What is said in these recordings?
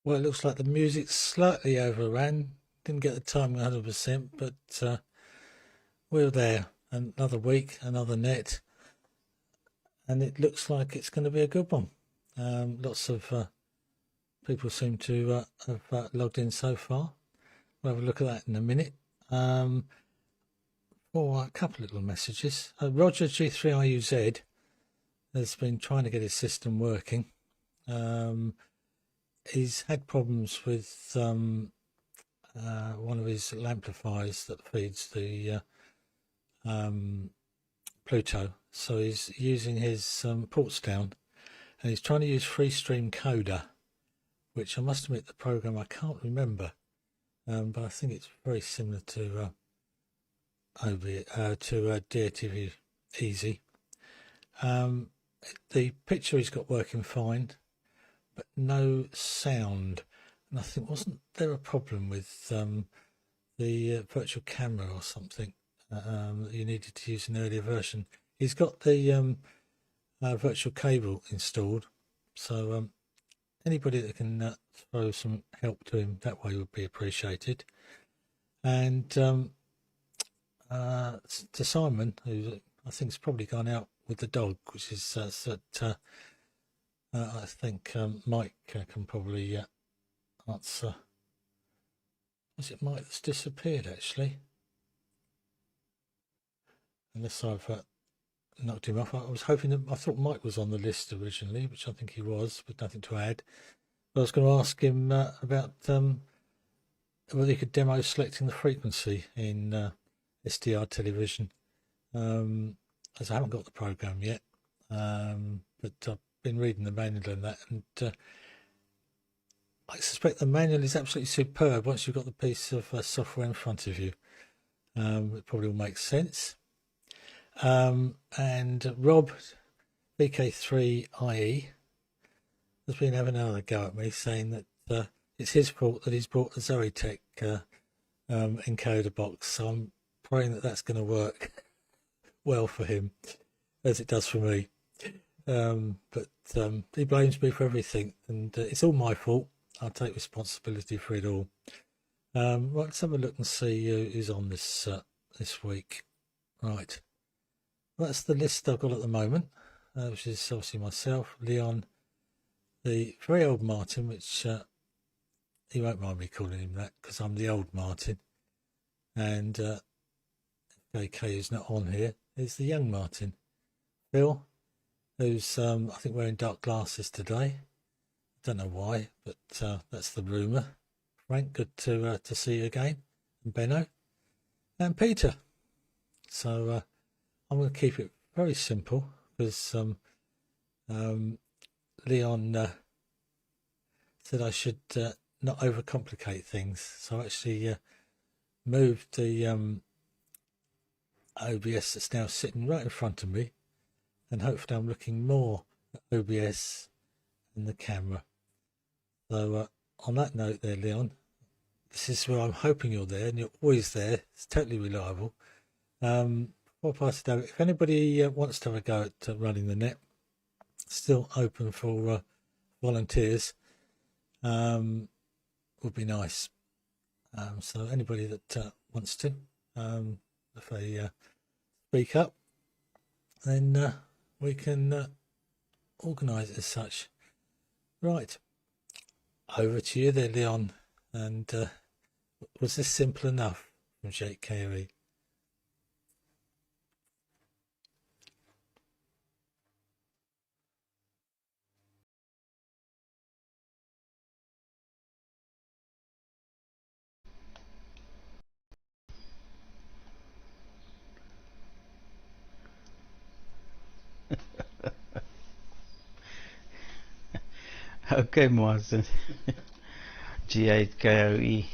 Well, it looks like the music slightly overran. Didn't get the timing 100%, but we're there. Another week, another net, and it looks like it's going to be a good one. Lots of people seem to have logged in so far. We'll have a look at that in a minute. A couple of little messages. Roger G3IUZ has been trying to get his system working. He's had problems with one of his amplifiers that feeds the Pluto, so he's using his ports down, and he's trying to use Freestream which I must admit the program I can't remember, but I think it's very similar to DATV Easy. The picture he's got working fine, but no sound. And I think, wasn't there a problem with the virtual camera or something that you needed to use an earlier version? He's got the virtual cable installed, so anybody that can throw some help to him that way would be appreciated. And to Simon, who I think has probably gone out with the dog, which is I think Mike can probably answer. Was it Mike that's disappeared actually? Unless I've knocked him off. I was hoping that, I thought Mike was on the list originally, which I think he was, but nothing to add. But I was going to ask him about whether he could demo selecting the frequency in SDR television, as I haven't got the program yet, but I've been reading the manual and that, and I suspect the manual is absolutely superb once you've got the piece of software in front of you. It probably will make sense. And Rob VK3IE has been having another go at me, saying that it's his fault that he's bought a Zoetech encoder box. So I'm praying that that's going to work well for him, as it does for me. But he blames me for everything, and it's all my fault. I'll take responsibility for it all. Right, let's have a look and see who's on this week. Right, that's the list I've got at the moment, which is obviously myself, Leon, the very old Martin, which he won't mind me calling him that because I'm the old Martin, and G8Koe is not on here. Is the young Martin, Phil, who's I think wearing dark glasses today. I don't know why, but that's the rumour. Frank, good to see you again, and Benno, and Peter. So I'm going to keep it very simple because Leon said I should not overcomplicate things. So I actually moved the OBS that's now sitting right in front of me, and hopefully I'm looking more at OBS than the camera. So on that note there, Leon, this is where I'm hoping you're there, and you're always there. It's totally reliable. Before I pass it over, if anybody wants to have a go at running the net, still open for volunteers, would be nice. So anybody that wants to, if they speak up, then we can organise it as such. Right, over to you there, Leon. And was this simple enough from G8Koe? Okay, Martin. G8Koe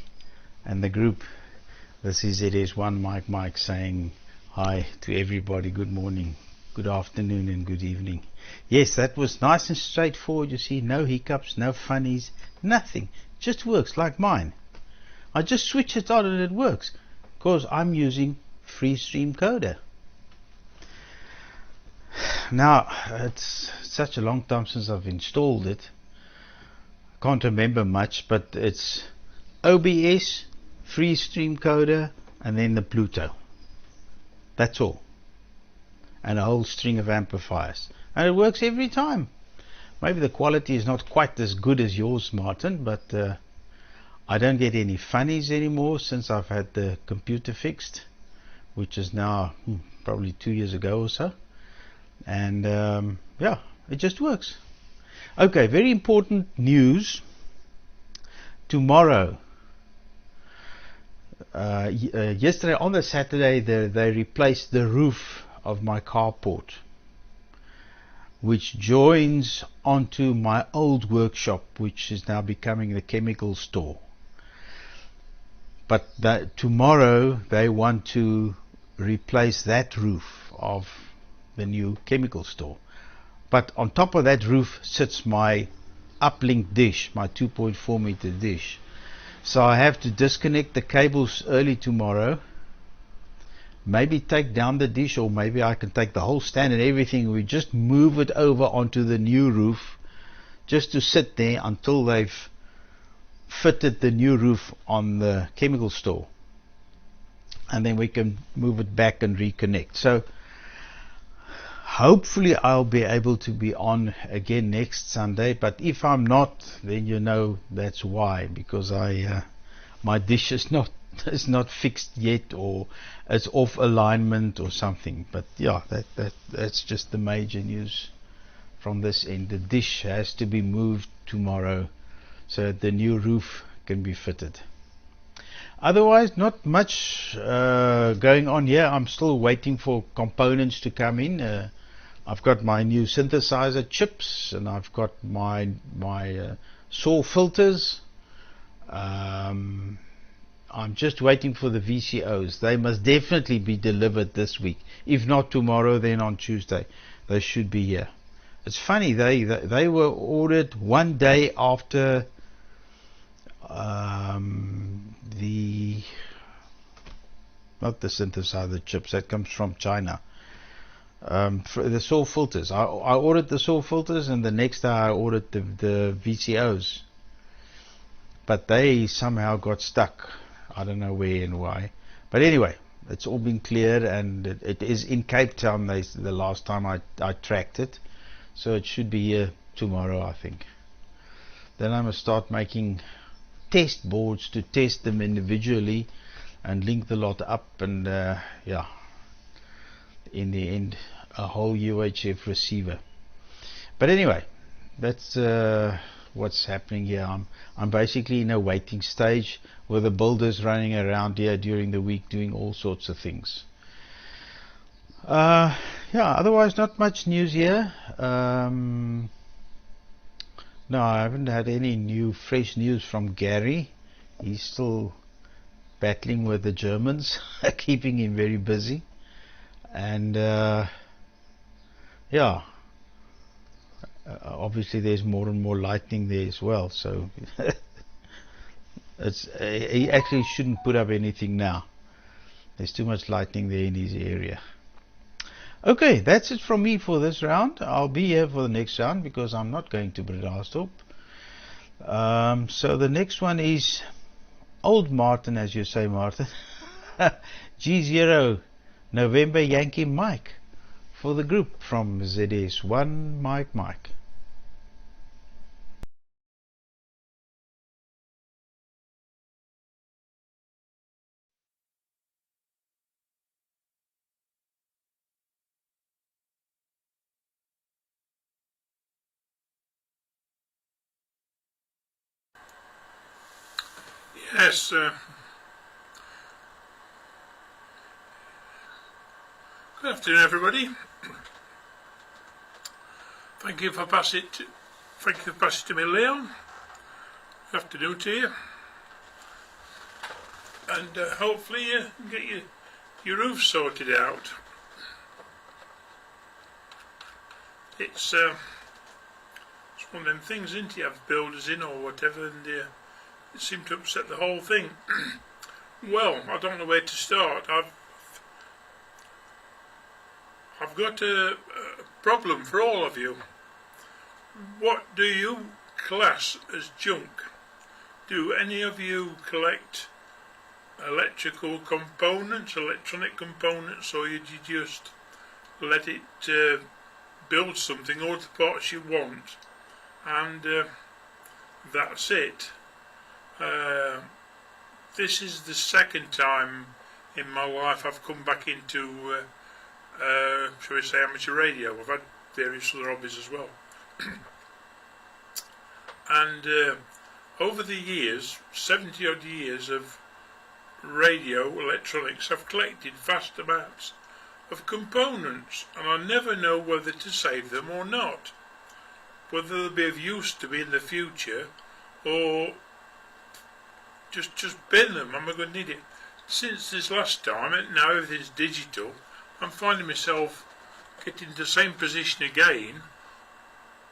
and the group. This is it is one Mike saying hi to everybody. Good morning, good afternoon, and good evening. Yes, that was nice and straightforward. You see, no hiccups, no funnies, nothing. Just works like mine. I just switch it on and it works because I'm using Freestream Coder. Now, it's such a long time since I've installed it can't remember much, but it's OBS, free stream coder, and then the Pluto. That's all. And a whole string of amplifiers. And it works every time. Maybe the quality is not quite as good as yours, Martin, but I don't get any funnies anymore since I've had the computer fixed, which is now probably 2 years ago or so. And yeah, it just works. Okay, very important news. Tomorrow, yesterday on the Saturday, they replaced the roof of my carport, which joins onto my old workshop, which is now becoming the chemical store. But tomorrow they want to replace that roof of the new chemical store. But on top of that roof sits my uplink dish, my 2.4 meter dish. So I have to disconnect the cables early tomorrow, maybe take down the dish, or maybe I can take the whole stand and everything. We just move it over onto the new roof, just to sit there until they've fitted the new roof on the chemical store, and then we can move it back and reconnect. So hopefully I'll be able to be on again next Sunday, but if I'm not, then you know that's why, because my dish is not fixed yet, or it's off alignment or something. But yeah, that's just the major news from this end. The dish has to be moved tomorrow so that the new roof can be fitted. Otherwise, not much going on here. I'm still waiting for components to come in. I've got my new synthesizer chips, and I've got my SAW filters. I'm just waiting for the VCOs. They must definitely be delivered this week. If not tomorrow, then on Tuesday. They should be here. It's funny, they were ordered one day after not the synthesizer chips, that comes from China. For the SAW filters, I ordered the SAW filters, and the next day I ordered the VCOs, but they somehow got stuck. I don't know where and why, but anyway, it's all been cleared, and it is in Cape Town. The last time I tracked it, so it should be here tomorrow, I think. Then I must start making test boards to test them individually and link the lot up, and yeah, in the end a whole UHF receiver. But anyway, that's what's happening here. I'm basically in a waiting stage with the builders running around here during the week doing all sorts of things. Yeah, otherwise not much news here. No, I haven't had any fresh news from Gary. He's still battling with the Germans, keeping him very busy. And yeah, obviously there's more and more lightning there as well. So he actually shouldn't put up anything now. There's too much lightning there in his area. Okay, that's it from me for this round. I'll be here for the next round because I'm not going to Bredasdorp. So the next one is Old Martin, as you say, Martin. G0 November Yankee Mike for the group from ZS1 Mike. Yes, good afternoon, everybody. Thank you for passing it to me, Leon. Good afternoon to you, and hopefully you get your roof sorted out. It's one of them things, isn't it? You have builders in or whatever, and it seemed to upset the whole thing. Well, I don't know where to start. I've got a problem for all of you. What do you class as junk. Do any of you collect electrical components, electronic components, or you just let it build something, all the parts you want, and that's it? This is the second time in my life I've come back into, shall we say, amateur radio. I've had various other hobbies as well. And over the years, 70 odd years of radio electronics, I've collected vast amounts of components, and I never know whether to save them or not, whether they'll be of use to me in the future, or just bin them. Am I going to need it? Since this last time, and now everything's digital, I'm finding myself getting to the same position again.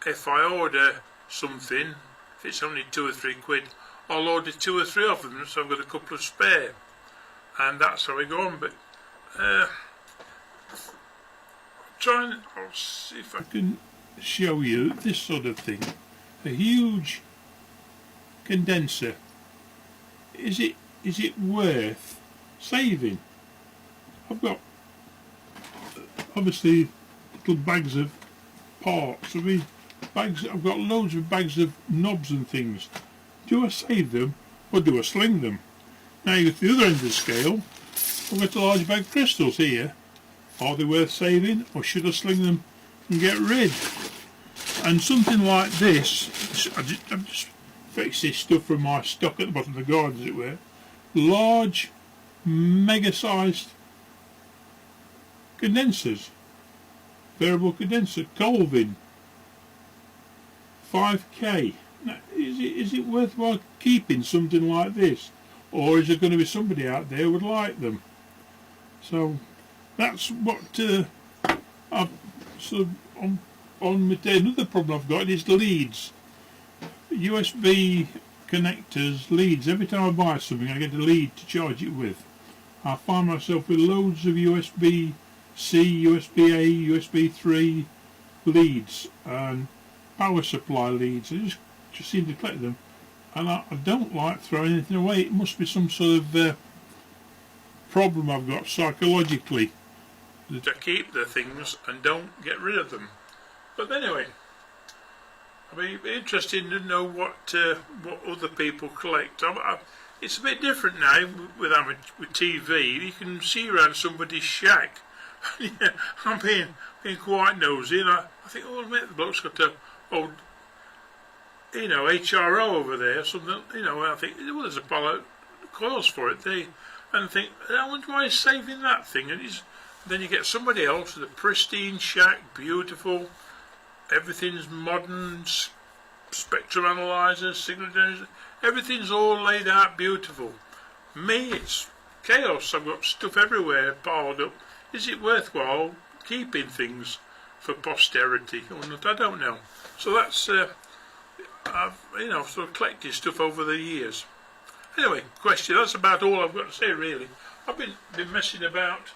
If I order something, if it's only £2 or £3, I'll order 2 or 3 of them, so I've got a couple of spare, and that's how we go on. But I'll see if I can show you this sort of thing. A huge condenser. Is it worth saving? I've got obviously little bags of parts. I mean, I've got loads of bags of knobs and things. Do I save them or do I sling them? Now you go to the other end of the scale. I've got a large bag of crystals here. Are they worth saving, or should I sling them and get rid? And something like this, I've just fixed this stuff from my stock at the bottom of the garden, as it were. Large, mega-sized condensers. Variable condenser, Colvin. 5K. Now, is it worthwhile keeping something like this, or is there going to be somebody out there who would like them? So that's what I've sort of on my day. Another problem I've got is leads, USB connectors, leads. Every time I buy something, I get a lead to charge it with. I find myself with loads of USB-C, USB-A, USB 3 leads and power supply leads. I just seem to collect them, and I don't like throwing anything away. It must be some sort of problem I've got psychologically to keep the things and don't get rid of them. But anyway, it'd be interesting to know what other people collect. It's a bit different now with TV. You can see around somebody's shack. Yeah, I'm being quite nosy, and I think, oh, mate, the bloke's got a old, HRO over there, something, and I think, well, there's a pile of coils for it. And think, I wonder why he's saving that thing. And then you get somebody else with a pristine shack, beautiful, everything's modern, spectrum analyzers, signal generators, everything's all laid out beautiful. Me, it's chaos. I've got stuff everywhere piled up. Is it worthwhile keeping things for posterity or not? I don't know. So that's I've sort of collected stuff over the years. Anyway, question. That's about all I've got to say, really. I've been messing about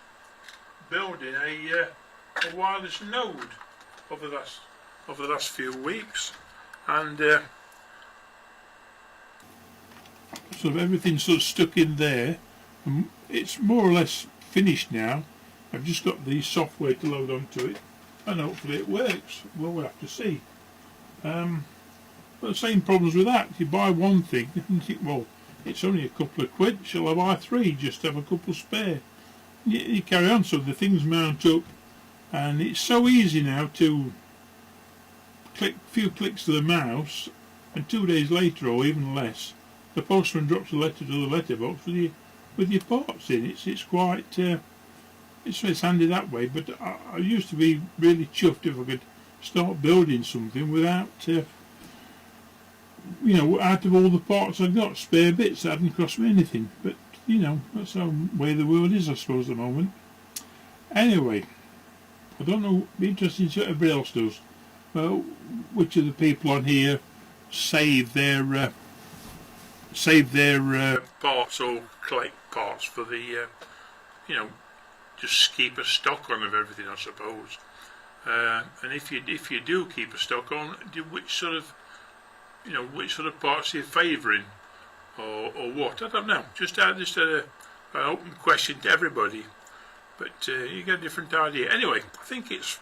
building a wireless node over the last few weeks, and sort of everything's sort of stuck in there. It's more or less finished now. I've just got the software to load onto it, and hopefully it works. Well, we'll have to see. But the same problems with that. You buy one thing and you think, well, it's only a couple of quid. Shall I buy 3 just to have a couple spare? You carry on, so the things mount up, and it's so easy now to click a few clicks to the mouse, and 2 days later, or even less, the postman drops a letter to the letterbox with your parts in. It's quite it's handy that way. But I used to be really chuffed if I could start building something without out of all the parts I've got, spare bits that hadn't cost me anything. But that's the way the world is, I suppose, at the moment. Anyway, I don't know, it'd be interesting to see what everybody else does. Well, which of the people on here save their parts, or collect parts for the just keep a stock on of everything, I suppose. And if you do keep a stock on, which sort of you know, which sort of parts you're favouring, or what. I don't know. Just an open question to everybody, but you get a different idea. Anyway, I think it's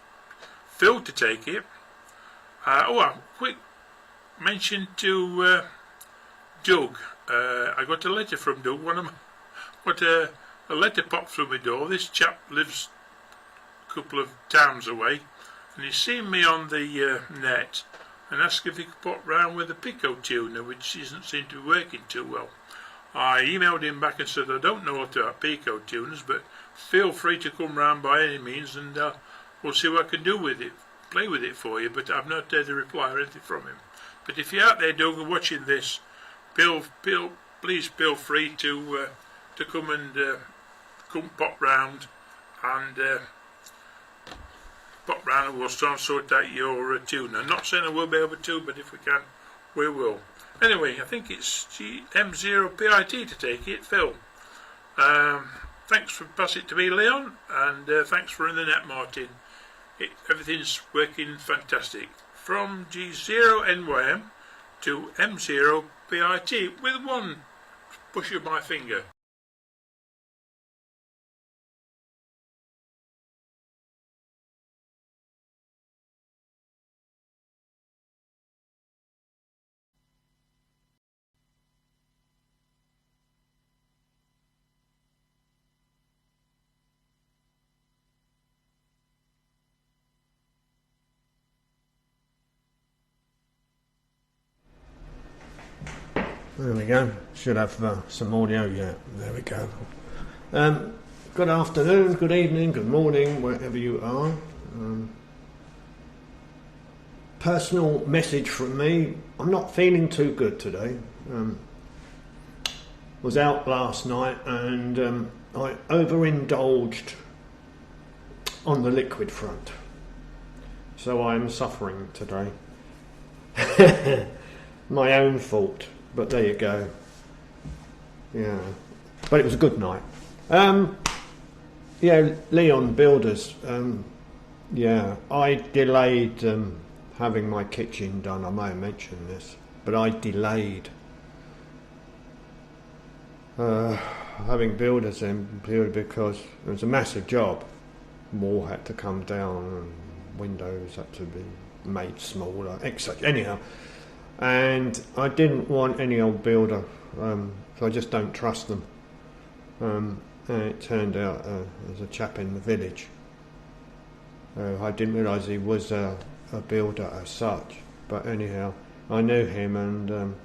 Phil to take it. Quick mention to Doug. I got a letter from Doug. Got a letter popped through my door. This chap lives a couple of towns away, and he's seen me on the net and asked if he could pop round with a Pico tuner, which doesn't seem to be working too well. I emailed him back and said I don't know what about Pico tuners, but feel free to come round by any means, and we'll see what I can do with it, play with it for you. But I've not had a reply or anything from him. But if you're out there, Doug, and watching this, please feel free to come and come pop round and we'll try and sort out your tuner. I'm not saying I will be able to, but if we can, we will. Anyway, I think it's M0PIT to take it, Phil. Thanks for passing it to me, Leon, and thanks for running the net, Martin. Everything's working fantastic. From G0NYM to M0PIT with one push of my finger. There we go. Should have some audio. Yeah, there we go. Good afternoon, good evening, good morning, wherever you are. Personal message from me. I'm not feeling too good today. Was out last night and I overindulged on the liquid front. So I am suffering today. My own fault. But there you go. Yeah. But it was a good night. Yeah, Leon Builders. Yeah, I delayed having my kitchen done. I may have mentioned this. But I delayed having builders in purely because it was a massive job. Wall had to come down and windows had to be made smaller, etc. Anyhow. And I didn't want any old builder, so I just don't trust them. And it turned out there's a chap in the village. I didn't realise he was a builder as such, but anyhow, I knew him, and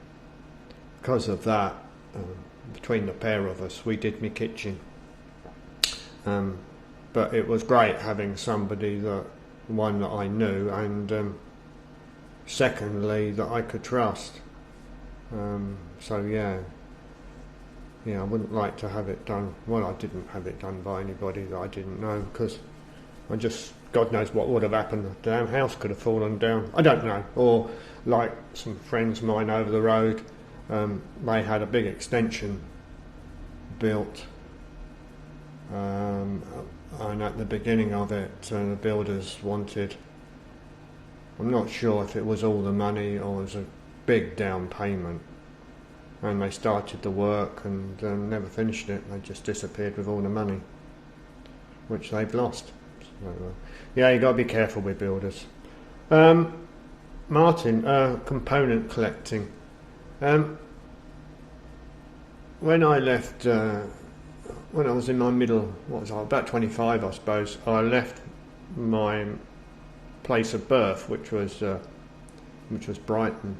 because of that, between the pair of us, we did my kitchen. But it was great having somebody that I knew, and secondly, that I could trust. So yeah, I wouldn't like to have it done. Well, I didn't have it done by anybody that I didn't know, because God knows what would have happened. The damn house could have fallen down. I don't know. Or like some friends of mine over the road, they had a big extension built, and at the beginning of it, the builders wanted, I'm not sure if it was all the money or it was a big down payment, and they started the work and never finished it. They just disappeared with all the money, which they've lost. So, yeah, you got to be careful with builders. Martin, component collecting. When I left, when I was in my middle, about 25, I suppose, I left my place of birth, which was Brighton,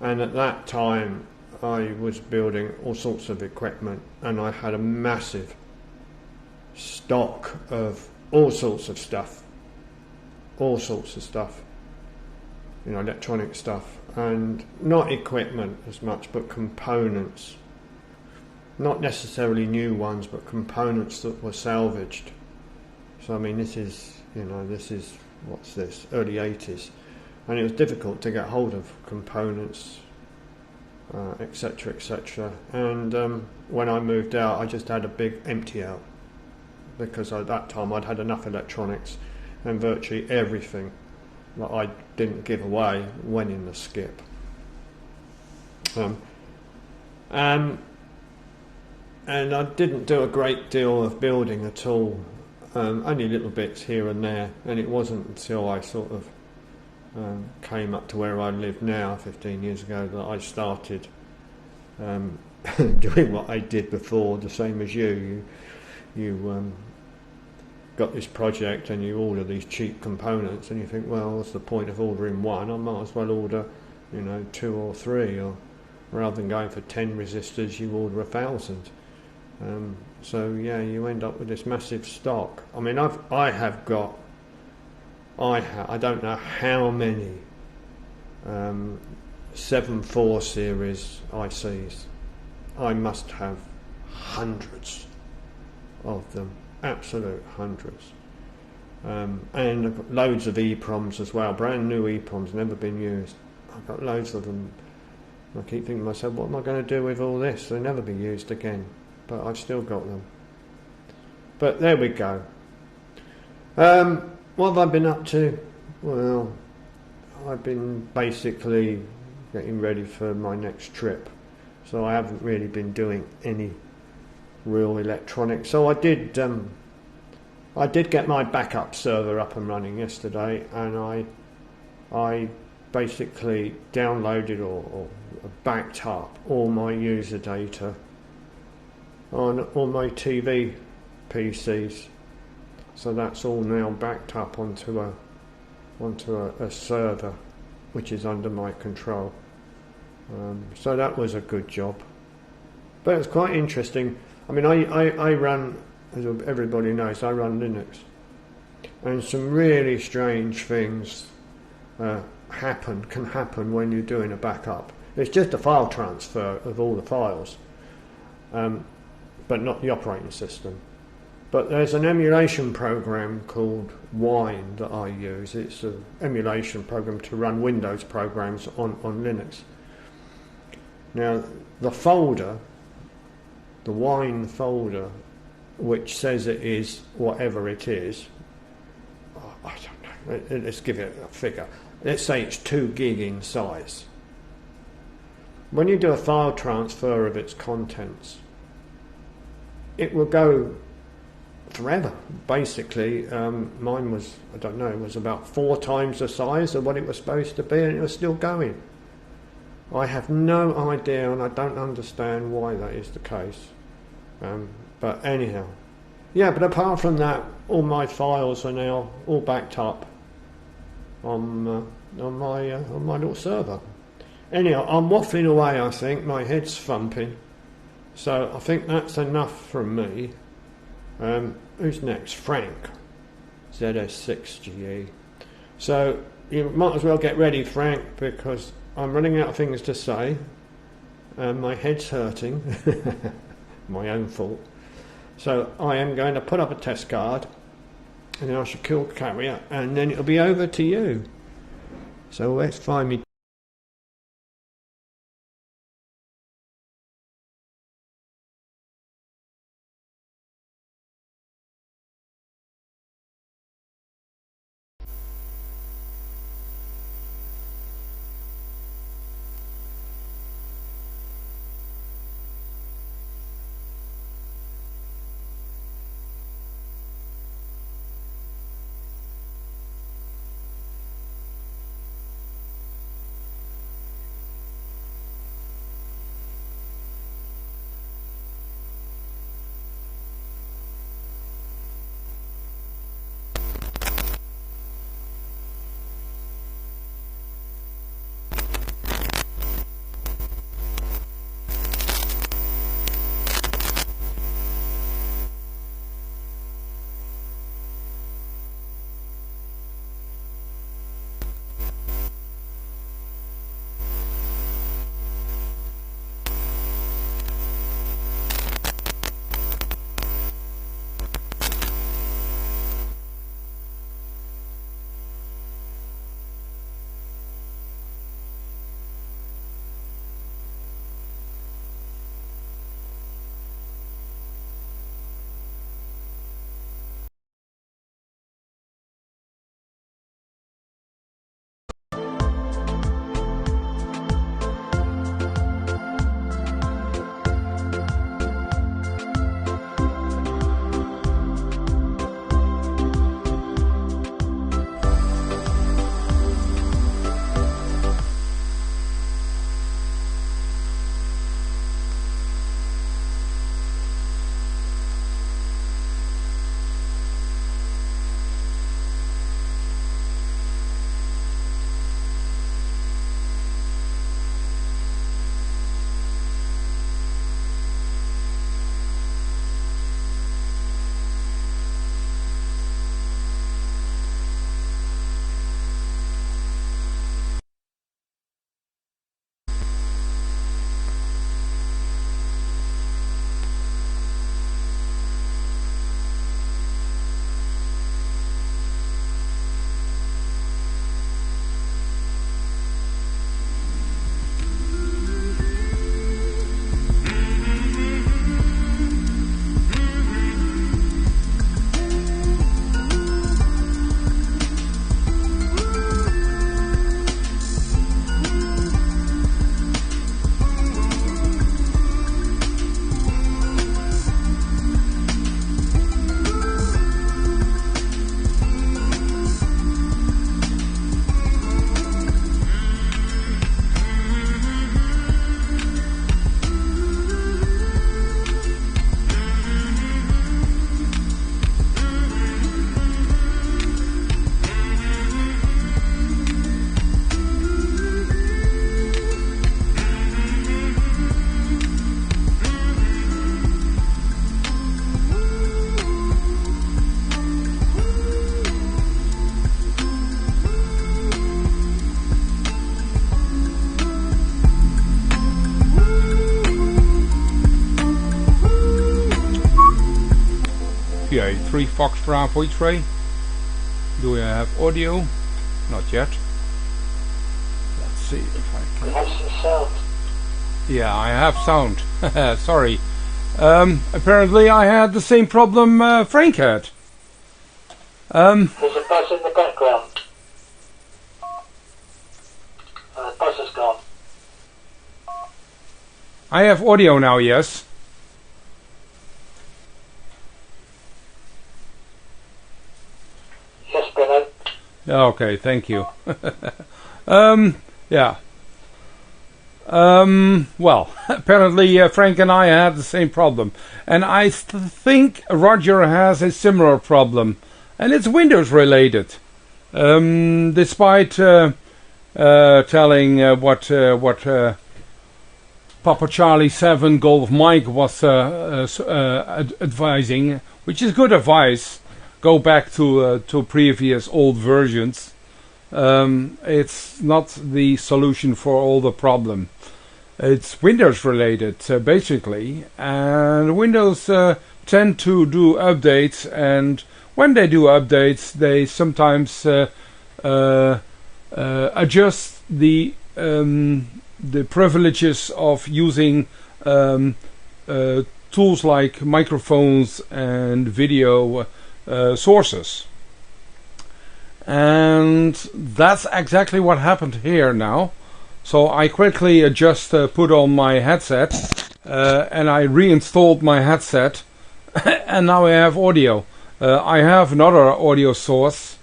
and at that time I was building all sorts of equipment, and I had a massive stock of all sorts of stuff, electronic stuff, and not equipment as much, but components, not necessarily new ones, but components that were salvaged. So I mean, this is what's this, early 80s, and it was difficult to get hold of components, etc. And when I moved out, I just had a big empty out, because at that time I'd had enough electronics, and virtually everything that I didn't give away went in the skip. Um, and I didn't do a great deal of building at all, only little bits here and there, and it wasn't until I sort of came up to where I live now 15 years ago that I started doing what I did before, the same as you. You got this project and you order these cheap components and you think, well, what's the point of ordering one? I might as well order, 2 or 3, or rather than going for 10 resistors, you order 1,000. So yeah, you end up with this massive stock. I mean, I don't know how many 7.4 series ICs. I must have hundreds of them, absolute hundreds. And I've got loads of EEPROMs as well, brand new EEPROMs, never been used. I've got loads of them. I keep thinking to myself, what am I going to do with all this? They'll never be used again, but I've still got them. But there we go. What have I been up to? Well, I've been basically getting ready for my next trip, so I haven't really been doing any real electronics. So I did get my backup server up and running yesterday, and I basically downloaded or backed up all my user data on all my TV PCs. So that's all now backed up onto a server which is under my control. So that was a good job. But it's quite interesting. I mean, I run, as everybody knows, I run Linux. And some really strange things can happen when you're doing a backup. It's just a file transfer of all the files, but not the operating system. But there's an emulation program called Wine that I use. It's an emulation program to run Windows programs on Linux. Now, the folder, the Wine folder, which says it is whatever it is, I don't know, let's give it a figure. Let's say it's 2 gig in size. When you do a file transfer of its contents, it will go forever. Basically, mine was, I don't know, it was about 4 times the size of what it was supposed to be, and it was still going. I have no idea, and I don't understand why that is the case. But anyhow, yeah. But apart from that, all my files are now all backed up on my little server. Anyhow, I'm waffling away. I think my head's thumping, so I think that's enough from me. Who's next? Frank, ZS6GE. So you might as well get ready, Frank, because I'm running out of things to say. My head's hurting. My own fault. So I am going to put up a test card, and then I shall kill carrier, and then it'll be over to you. So let's find me. G8 3 Fox Bravo X-ray. Do I have audio? Not yet. Let's see if I can. You have some sound. Yeah, I have sound. Sorry. Apparently I had the same problem Frank had. There's a buzz in the background. The buzz is gone. I have audio now, yes. Yes, Benno. Okay, thank you. Yeah. Well, apparently Frank and I had the same problem. And I think Roger has a similar problem. And it's Windows related. Despite telling what Papa Charlie 7 Golf Mike was advising, which is good advice, go back to previous old versions. It's not the solution for all the problem. It's Windows related, basically, and Windows tend to do updates, and when they do updates, they sometimes adjust the privileges of using tools like microphones and video sources. And that's exactly what happened here now. So I quickly just put on my headset and I reinstalled my headset and now I have audio. I have another audio source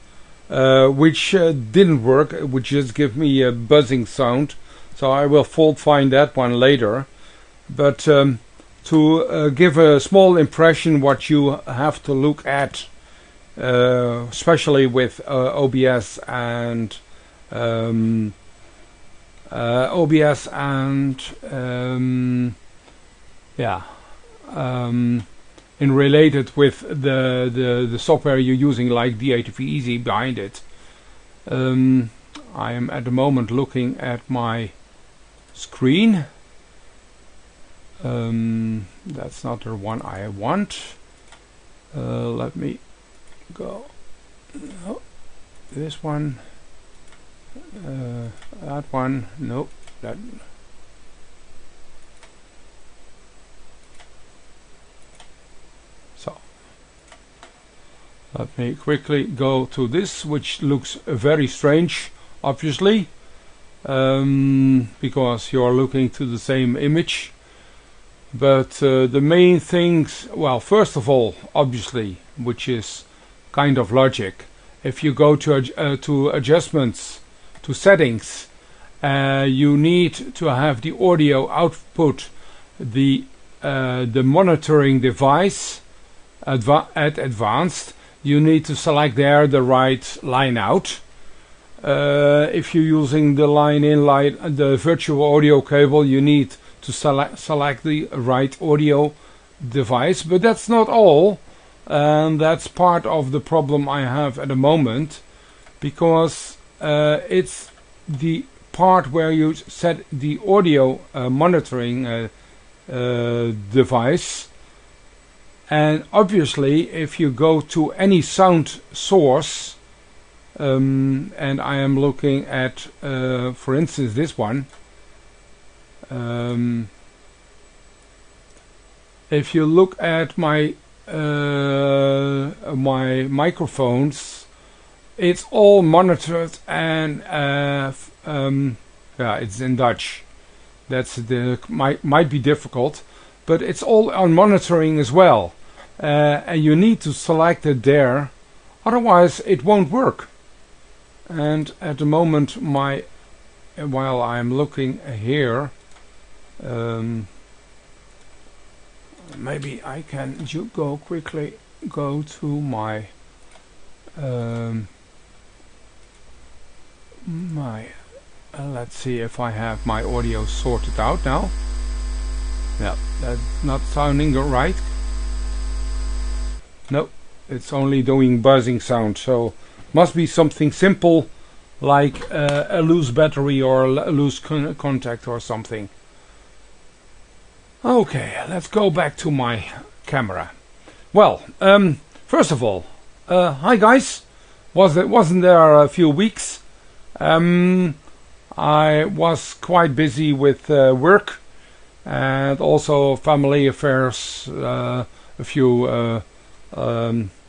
which didn't work, which just gave me a buzzing sound. So I will fault find that one later. But to give a small impression what you have to look at, especially with OBS and in related with the software you're using, like D8V Easy behind it. I am at the moment looking at my screen. That's not the one I want. Let me go. No, this one. That one. Nope. That. So let me quickly go to this, which looks very strange, obviously, because you are looking to the same image. But the main things, well, first of all, obviously, which is kind of logic, if you go to adjustments, to settings, you need to have the audio output, the monitoring device at advanced. You need to select there the right line out. If you're using the line in, the virtual audio cable, you need to select the right audio device, but that's not all, and that's part of the problem I have at the moment, because it's the part where you set the audio monitoring device, and obviously if you go to any sound source, and I am looking at for instance this one. If you look at my my microphones, it's all monitored, and yeah, it's in Dutch. That's might be difficult, but it's all on monitoring as well, and you need to select it there, otherwise it won't work. And at the moment, while I'm looking here. Maybe I can quickly go to my let's see if I have my audio sorted out now. Yeah, that's not sounding right. Nope, it's only doing buzzing sound, so must be something simple like a loose battery or a loose contact or something. Okay, let's go back to my camera. Well, first of all, hi guys. Wasn't there a few weeks? I was quite busy with work and also family affairs. A few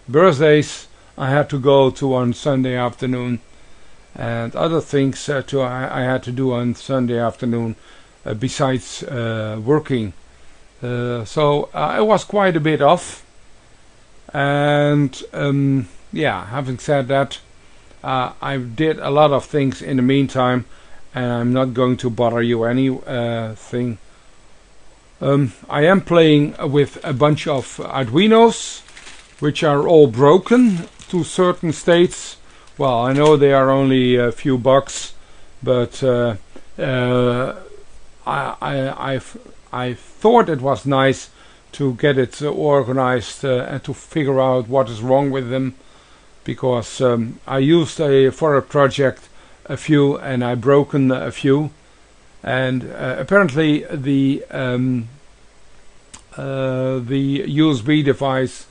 birthdays I had to go to on Sunday afternoon, and other things I had to do on Sunday afternoon besides working. So I was quite a bit off. And yeah, having said that, I did a lot of things in the meantime, and I'm not going to bother you anything. I am playing with a bunch of Arduinos, which are all broken to certain states. Well, I know they are only a few bucks, but I thought it was nice to get it organized and to figure out what is wrong with them, because I used for a project a few and I broken a few, and apparently the USB device,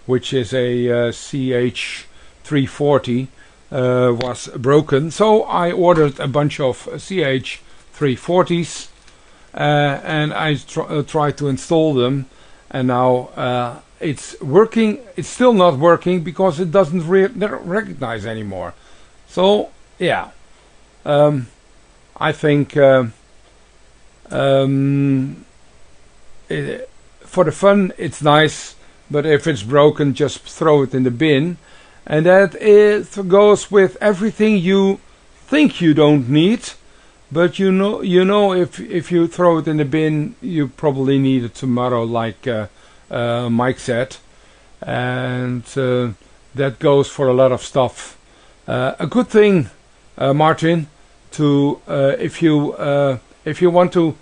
which is a CH340, was broken. So I ordered a bunch of CH340s and I tried to install them, and now it's working. It's still not working because it doesn't recognize anymore. So yeah, I think for the fun it's nice, but if it's broken, just throw it in the bin. And that it goes with everything you think you don't need, but you know if you throw it in the bin, you probably need it tomorrow, like Mike said, and that goes for a lot of stuff. A good thing, Martin, to if you want to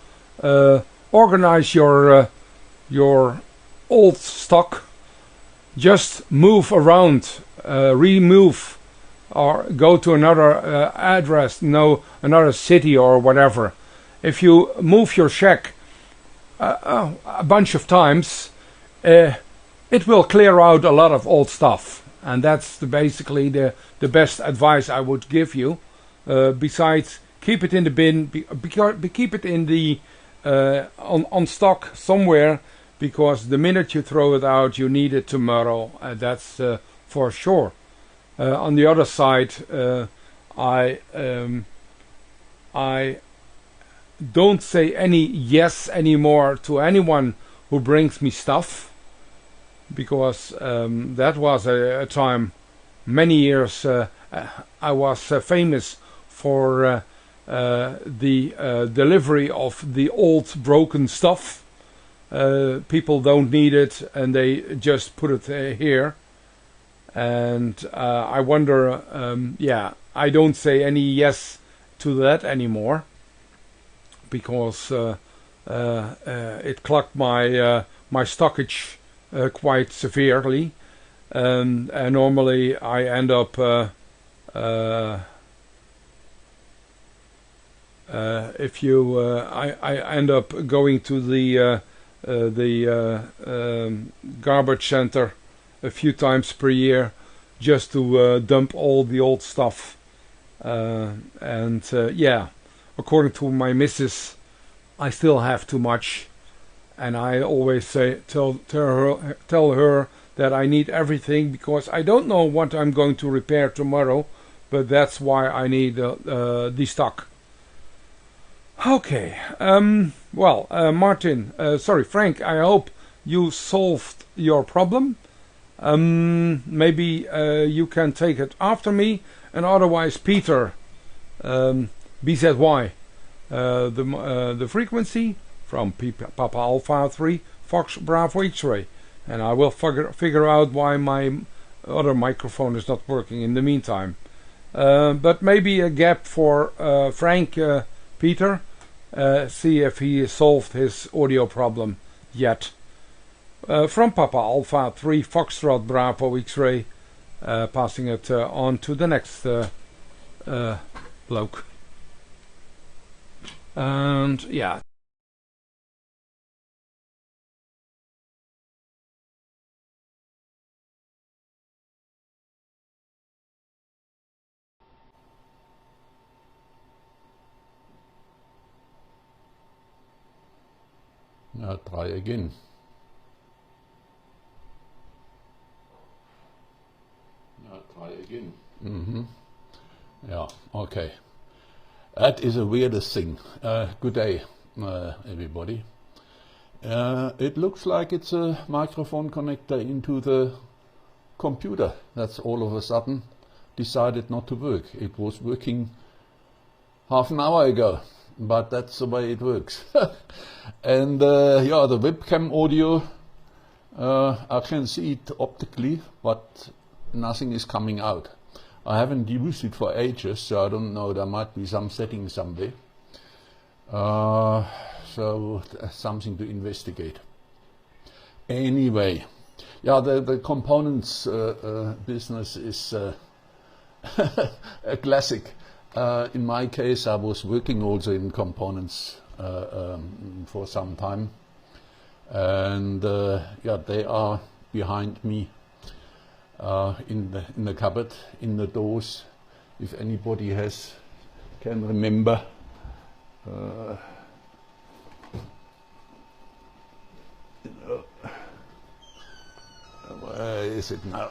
organize your old stock, just move around, remove, or go to another address, another city or whatever. If you move your shack a bunch of times, it will clear out a lot of old stuff, and that's basically the best advice I would give you. Besides, keep it in the bin, keep it in the on stock somewhere, because the minute you throw it out, you need it tomorrow. That's for sure. On the other side, I don't say any yes anymore to anyone who brings me stuff, because that was a time, many years, I was famous for the delivery of the old broken stuff. People don't need it and they just put it here. And I wonder, I don't say any yes to that anymore, because it clogged my stockage quite severely, and normally I end up I end up going to the garbage center a few times per year, just to dump all the old stuff. According to my missus, I still have too much, and I always tell her that I need everything, because I don't know what I'm going to repair tomorrow, but that's why I need the stock. Okay, Martin, Frank, I hope you solved your problem. Maybe you can take it after me, and otherwise Peter, BZY, the frequency from Papa Alpha 3 Fox Bravo X-ray, and I will figure out why my other microphone is not working in the meantime. But maybe a gap for Frank, Peter, see if he solved his audio problem yet. From Papa Alpha 3 Foxtrot Bravo X-ray, passing it on to the next bloke. And yeah. Now try again. Now try again. Yeah, okay. That is the weirdest thing. Good day, everybody. It looks like it's a microphone connector into the computer that's all of a sudden decided not to work. It was working half an hour ago, but that's the way it works. And yeah, the webcam audio, I can see it optically, but nothing is coming out. I haven't used it for ages, so I don't know, there might be some setting somewhere. So something to investigate. Anyway, yeah, the components business is a classic. In my case, I was working also in components for some time, and yeah, they are behind me in the cupboard, in the doors. If anybody can remember. Where is it now?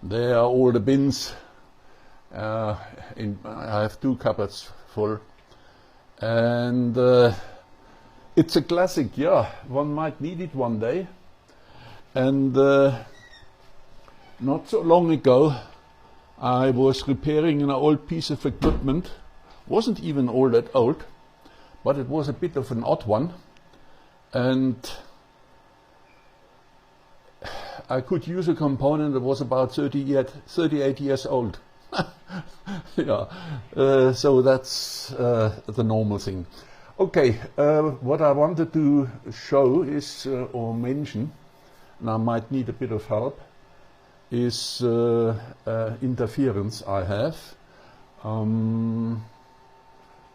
There are all the bins. I have 2 cupboards full, and it's a classic. Yeah, one might need it one day. And not so long ago, I was repairing an old piece of equipment. Wasn't even all that old, but it was a bit of an odd one, and I could use a component that was about 38 years old. Yeah, so that's the normal thing. Okay, what I wanted to show is, or mention, and I might need a bit of help, is interference I have.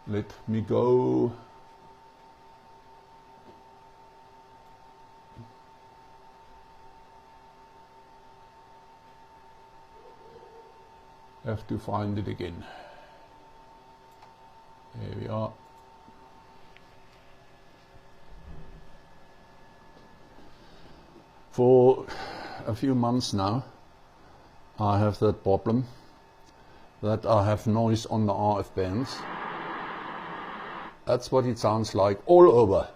Let me go. Have to find it again. There we are. For a few months now, I have that problem that I have noise on the RF bands. That's what it sounds like all over,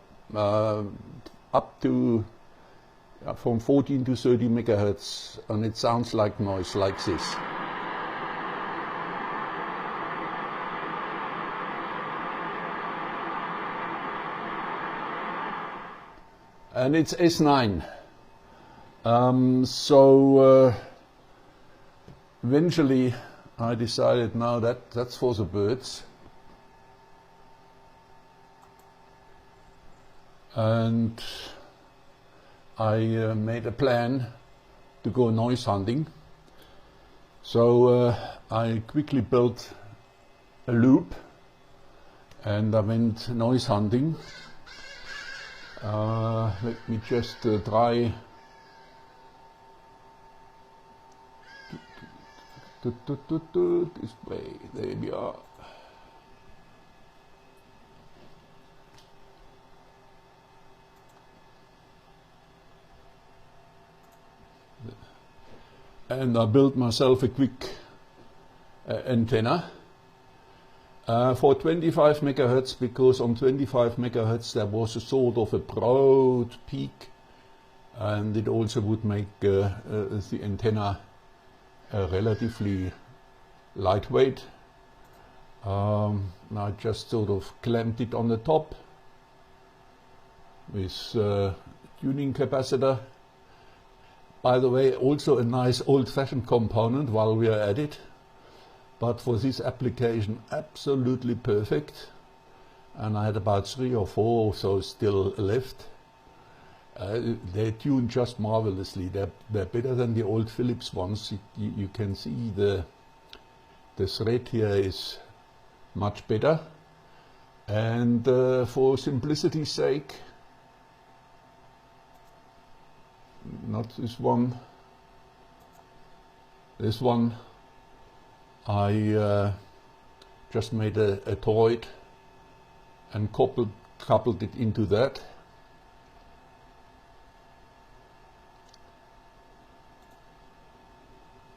up to from 14 to 30 megahertz, and it sounds like noise like this. And it's S9. So eventually I decided, now that's for the birds, and I made a plan to go noise hunting. So I quickly built a loop and I went noise hunting. Let me just try this way. There we are. And I built myself a quick antenna for 25 megahertz, because on 25 megahertz there was a sort of a broad peak, and it also would make the antenna relatively lightweight. I just sort of clamped it on the top with tuning capacitor. By the way, also a nice old-fashioned component while we are at it, but for this application absolutely perfect. And I had about 3 or 4 or so still left. They tune just marvelously. They're better than the old Philips ones. You can see the thread here is much better. And for simplicity's sake, not this one, this one, I just made a toroid and coupled coupled it into that.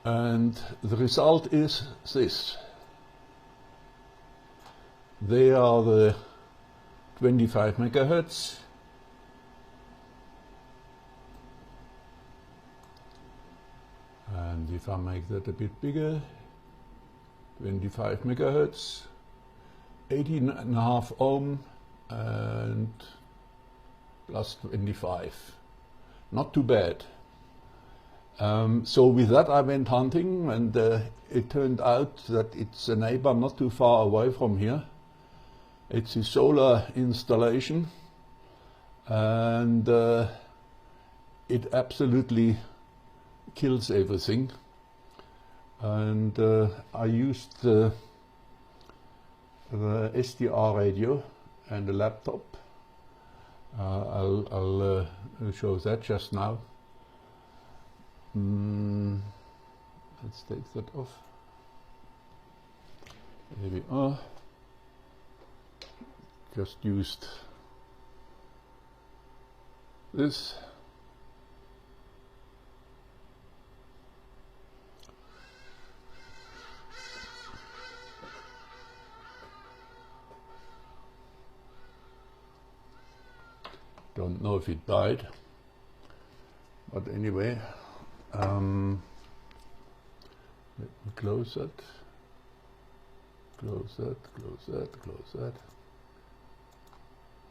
And the result is this. They are the 25 megahertz. And if I make that a bit bigger, 25 megahertz, 18.5 ohm and plus 25. Not too bad. So with that I went hunting, and it turned out that it's a neighbor not too far away from here. It's a solar installation, and it absolutely kills everything. And I used the SDR radio and the laptop. I'll show that just now. Let's take that off. There we are. Just used this. Don't know if it died, but anyway, let me close that, close that, close that, close that.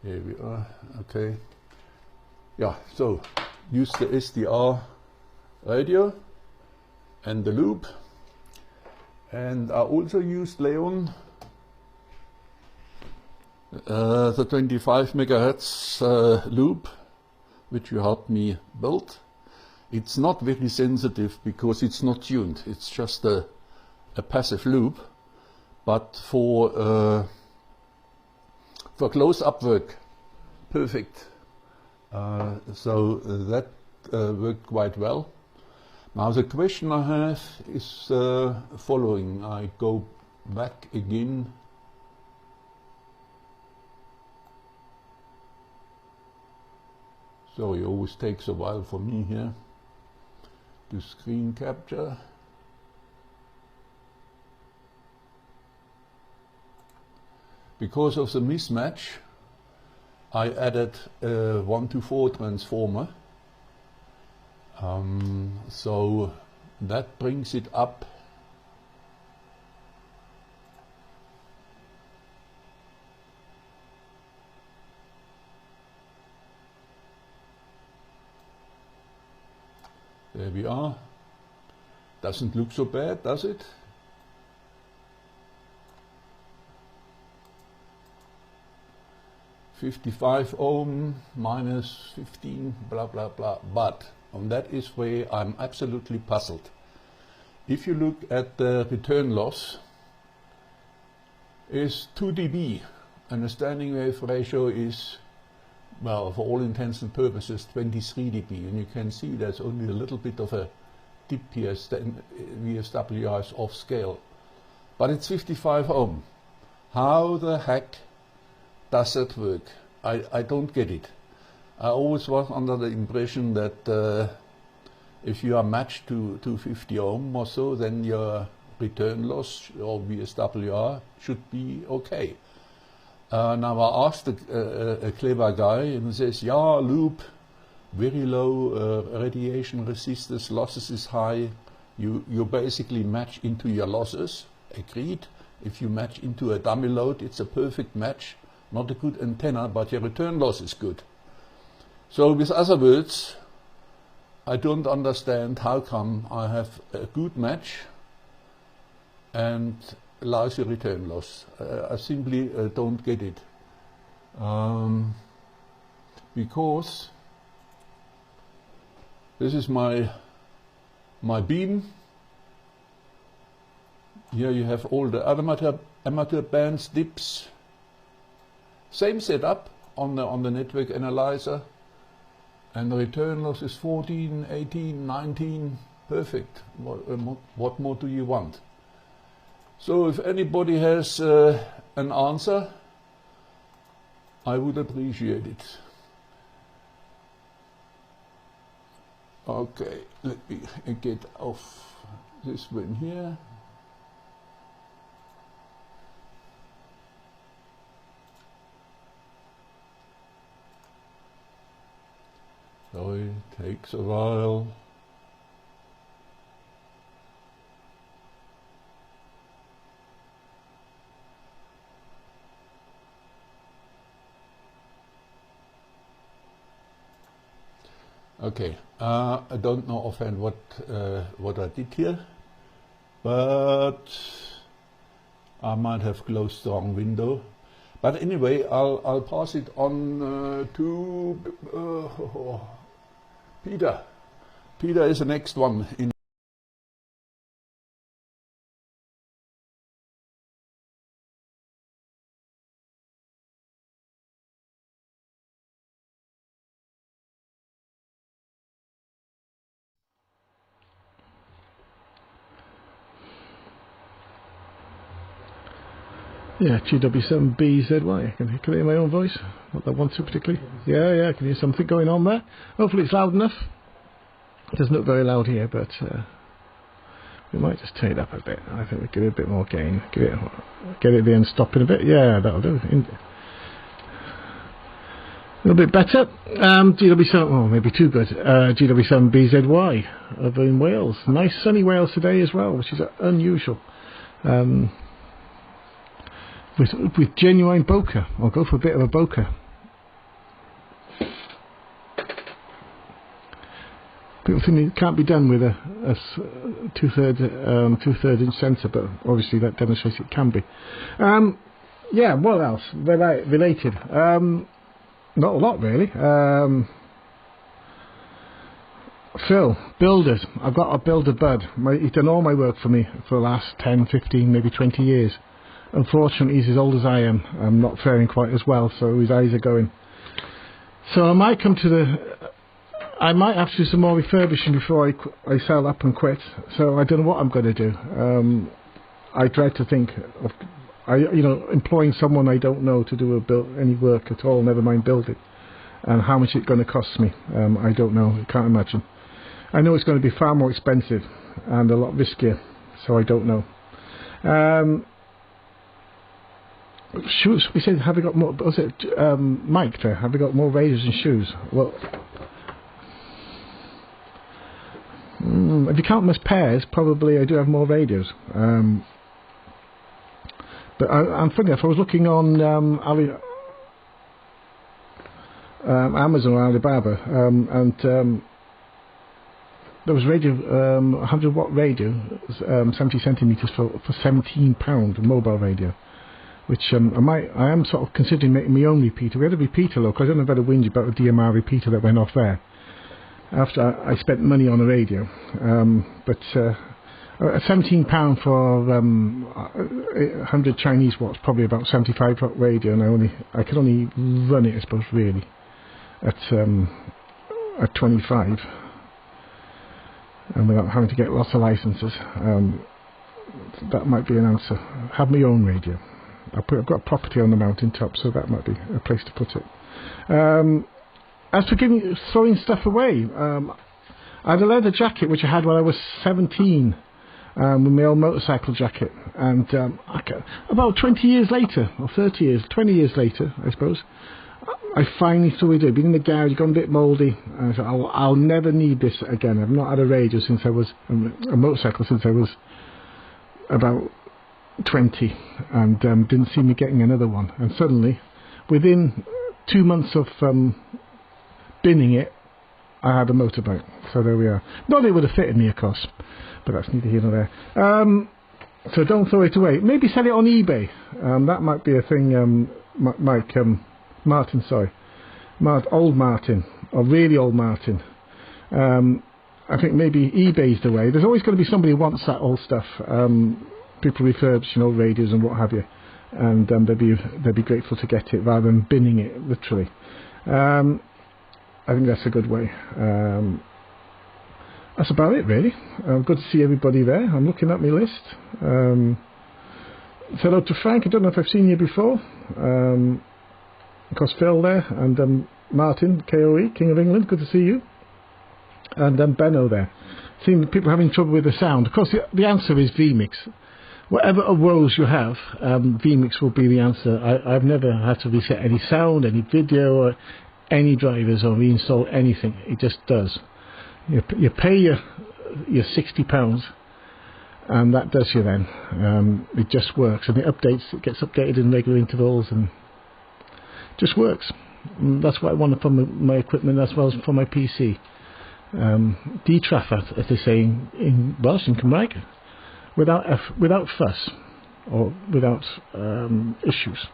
Here we are. Okay. Yeah, so use the SDR radio and the loop, and I also used Leon, the 25 megahertz loop, which you helped me build. It's not very sensitive because it's not tuned. It's just a passive loop, but for close-up work, perfect. So that worked quite well. Now the question I have is following. I go back again. Sorry, it always takes a while for me here to screen capture. Because of the mismatch, I added a 1-to-4 transformer. So that brings it up . There we are. Doesn't look so bad, does it? "55 ohm minus 15, blah blah blah." But on that is where I'm absolutely puzzled. If you look at the return loss, is 2 dB, and the standing wave ratio is, well, for all intents and purposes, 23 dB, and you can see there's only a little bit of a dip here. VSWR is off scale, but it's 55 ohm. How the heck does that work? I don't get it. I always was under the impression that if you are matched to 250 ohm or so, then your return loss or VSWR should be okay. Now I asked a clever guy, and he says, yeah, loop, very low radiation resistance, losses is high. You basically match into your losses. Agreed. If you match into a dummy load, it's a perfect match. Not a good antenna, but your return loss is good. So with other words, I don't understand how come I have a good match and lousy return loss. I simply don't get it. Because this is my beam. Here you have all the amateur bands, dips. Same setup on the network analyzer, and the return loss is 14, 18, 19. Perfect. What more do you want? So if anybody has an answer, I would appreciate it. Okay, let me get off this one here. So it takes a while. Okay, I don't know offhand what I did here, but I might have closed the wrong window. But anyway, I'll pass it on to Peter. Peter is the next one in. Yeah, GW7BZY. Can you hear my own voice? Not that one too particularly. Yeah, I can hear something going on there. Hopefully it's loud enough. It doesn't look very loud here, but we might just turn it up a bit. I think we give it a bit more gain. Get it at the end, stopping a bit. Yeah, that'll do. A little bit better. GW7, oh, maybe too good. GW7BZY over in Wales. Nice sunny Wales today as well, which is unusual. With genuine bokeh. I'll go for a bit of a bokeh. People think it can't be done with a two-third inch sensor, but obviously that demonstrates it can be. Yeah, what else? Related. Not a lot really. Phil, builders. I've got a builder bud. He's done all my work for me for the last 10, 15, maybe 20 years. Unfortunately, he's as old as I am. I'm not faring quite as well, so his eyes are going. So I might come to I might have to do some more refurbishing before I sell up and quit. So I don't know what I'm going to do. I dread to think of, employing someone I don't know to do any work at all, never mind building. And how much it's going to cost me, I don't know. I can't imagine. I know it's going to be far more expensive and a lot riskier, so I don't know. Shoes, we said, have we got more, was it Mike there, have we got more radios and shoes? Well, if you count them as pairs, probably I do have more radios. But I'm funny enough, I was looking on Amazon or Alibaba, and there was radio, 100 watt radio, 70 centimetres for £17, a mobile radio. Which I am sort of considering making my own repeater. We had a repeater local. I don't know if I had a whinge about a DMR repeater that went off there after I spent money on a radio. But £17 for 100 Chinese watts, probably about 75 watt radio, and I can only run it, I suppose, really at 25, and without having to get lots of licenses. That might be an answer. Have my own radio. I've got property on the mountain top, so that might be a place to put it. As for throwing stuff away, I had a leather jacket which I had when I was 17, with my old motorcycle jacket, and about 20 years later, or 20 years later, I suppose, I finally threw it away. Been in the garage, gone a bit mouldy, and I said, I'll never need this again. I've not had a radio since I was a motorcycle since I was about 20, and didn't see me getting another one. And suddenly, within 2 months of binning it, I had a motorbike. So there we are. Not that it would have fitted me, of course, but that's neither here nor there. So don't throw it away. Maybe sell it on eBay. That might be a thing. Martin, sorry, old Martin, or really old Martin. I think maybe eBay's the way. There's always going to be somebody who wants that old stuff. People refurbishing old radios and what have you, and they'd be grateful to get it rather than binning it literally. I think that's a good way. That's about it really. Good to see everybody there. I'm looking at my list. Say hello to Frank. I don't know if I've seen you before. of course, Phil there, and Martin, KOE, King of England, good to see you. And Benno there. Seeing people having trouble with the sound. Of course, the answer is vMix. Whatever woes you have, vMix will be the answer. I've never had to reset any sound, any video, or any drivers, or reinstall anything. It just does. You pay your £60, and that does you then. It just works, and it updates. It gets updated in regular intervals, and just works. That's what I wanted from my equipment as well as for my PC. D-Traffer, as they say in Welsh, in Cymraeg, without fuss or without issues.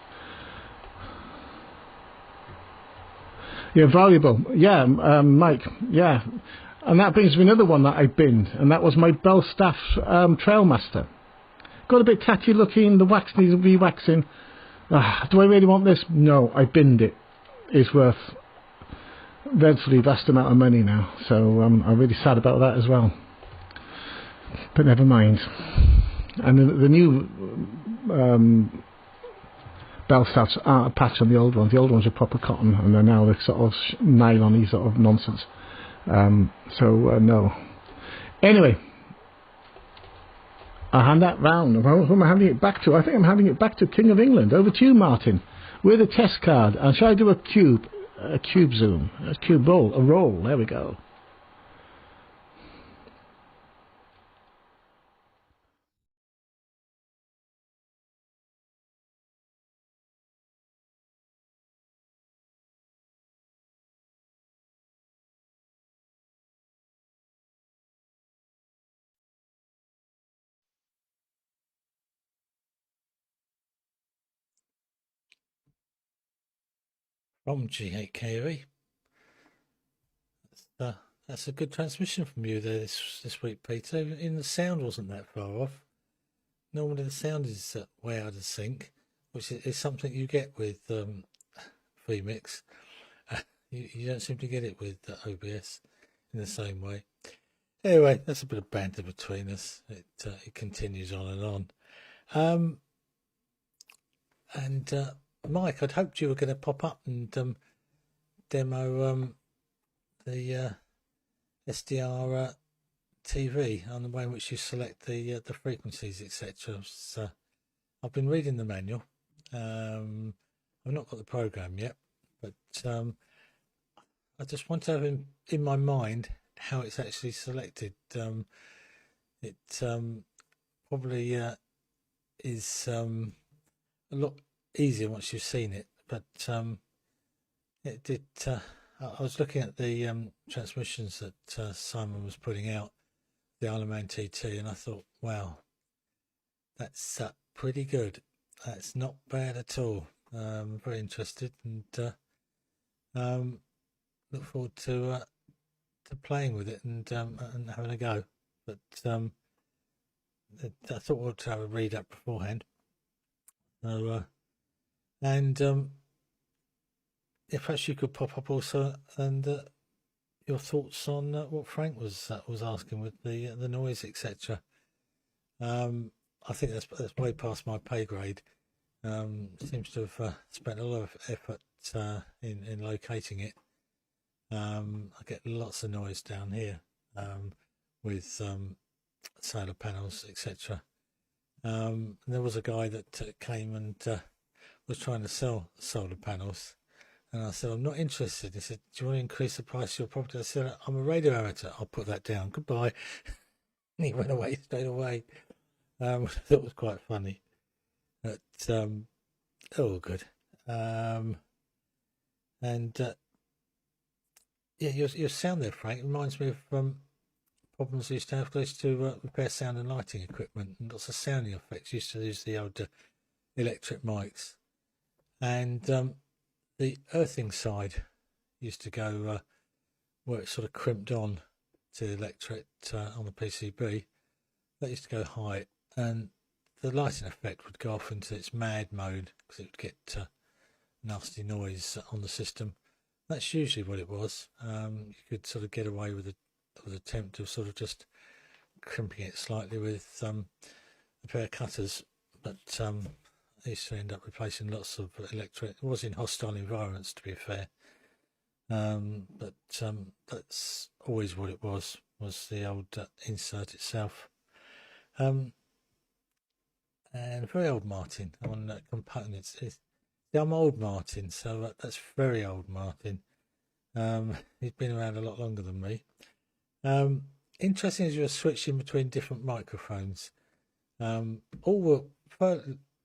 Yeah, valuable. Yeah, Mike. Yeah, and that brings me another one that I binned, and that was my Belstaff Trailmaster. Got a bit tatty looking. The wax needs re-waxing. Do I really want this? No, I binned it. It's worth relatively vast amount of money now, so I'm really sad about that as well. But never mind. And the new Belstaffs aren't a patch on the old ones. The old ones are proper cotton, and they're now the sort of nylon-y sort of nonsense. No. Anyway, I hand that round. Who am I handing it back to? I think I'm handing it back to King of England. Over to you, Martin, with a test card. And shall I do a cube zoom, a cube roll, a roll? There we go. From G8Koe. That's a good transmission from you there this week, Peter. Even the sound wasn't that far off. Normally the sound is way out of sync, which is something you get with vMix. You don't seem to get it with OBS in the same way. Anyway, that's a bit of banter between us. It continues on and on. Mike, I'd hoped you were going to pop up and demo the SDR TV on the way in which you select the frequencies, etc. So I've been reading the manual. I've not got the program yet, but I just want to have in my mind how it's actually selected. It probably is a lot easier once you've seen it, but it did. I was looking at the transmissions that Simon was putting out, the Isle of Man TT, and I thought, wow, that's pretty good. That's not bad at all. Very interested, and look forward to playing with it and having a go. But I thought we'd have a read up beforehand. So, if perhaps you could pop up also and your thoughts on what Frank was asking with the noise, etc. I think that's way past my pay grade. Seems to have spent a lot of effort in locating it. I get lots of noise down here with solar panels, etc. There was a guy that came and was trying to sell solar panels, and I said, I'm not interested. He said, do you want to increase the price of your property? I said, I'm a radio amateur. I'll put that down. Goodbye. And he went away straight away. I thought it was quite funny. But all good. Yeah, your sound there, Frank, reminds me of problems I used to have. I used to repair sound and lighting equipment, and lots of sounding effects. Used to use the old electric mics, and the earthing side used to go where it sort of crimped on to the electric on the PCB. That used to go high, and the lighting effect would go off into its mad mode because it would get nasty noise on the system. That's usually what it was. You could sort of get away with the attempt of sort of just crimping it slightly with a pair of cutters, but I used to end up replacing lots of electric. It was in hostile environments, to be fair. But that's always what it was the old insert itself. And very old Martin on components. I'm old Martin, so that's very old Martin. He's been around a lot longer than me. Interesting as you were switching between different microphones. All were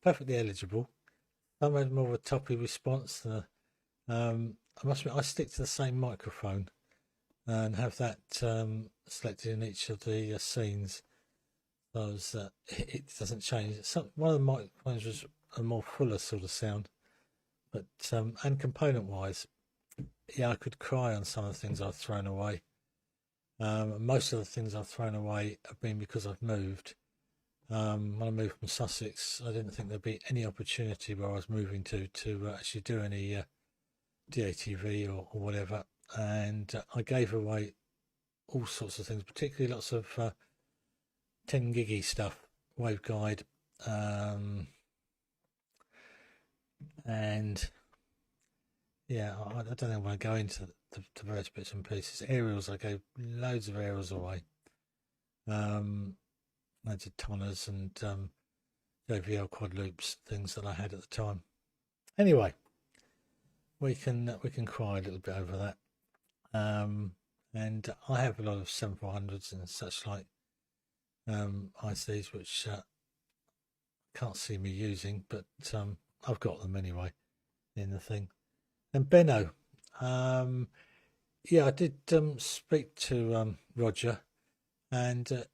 perfectly eligible. Some had more of a toppy response. I must admit, I stick to the same microphone and have that selected in each of the scenes, so it doesn't change. One of the microphones was a more fuller sort of sound, but and component-wise, yeah, I could cry on some of the things I've thrown away. Most of the things I've thrown away have been because I've moved. When I moved from Sussex, I didn't think there'd be any opportunity where I was moving to actually do any DATV or whatever, and I gave away all sorts of things, particularly lots of 10 giggy stuff, waveguide, and yeah, I don't know when I go into the various bits and pieces. Aerials, I gave loads of aerials away. Loads of tonners and JVL quad loops, things that I had at the time. Anyway, we can cry a little bit over that. And I have a lot of 7400s and such like ICs which can't see me using, but I've got them anyway in the thing. And Benno, yeah, I did speak to Roger, and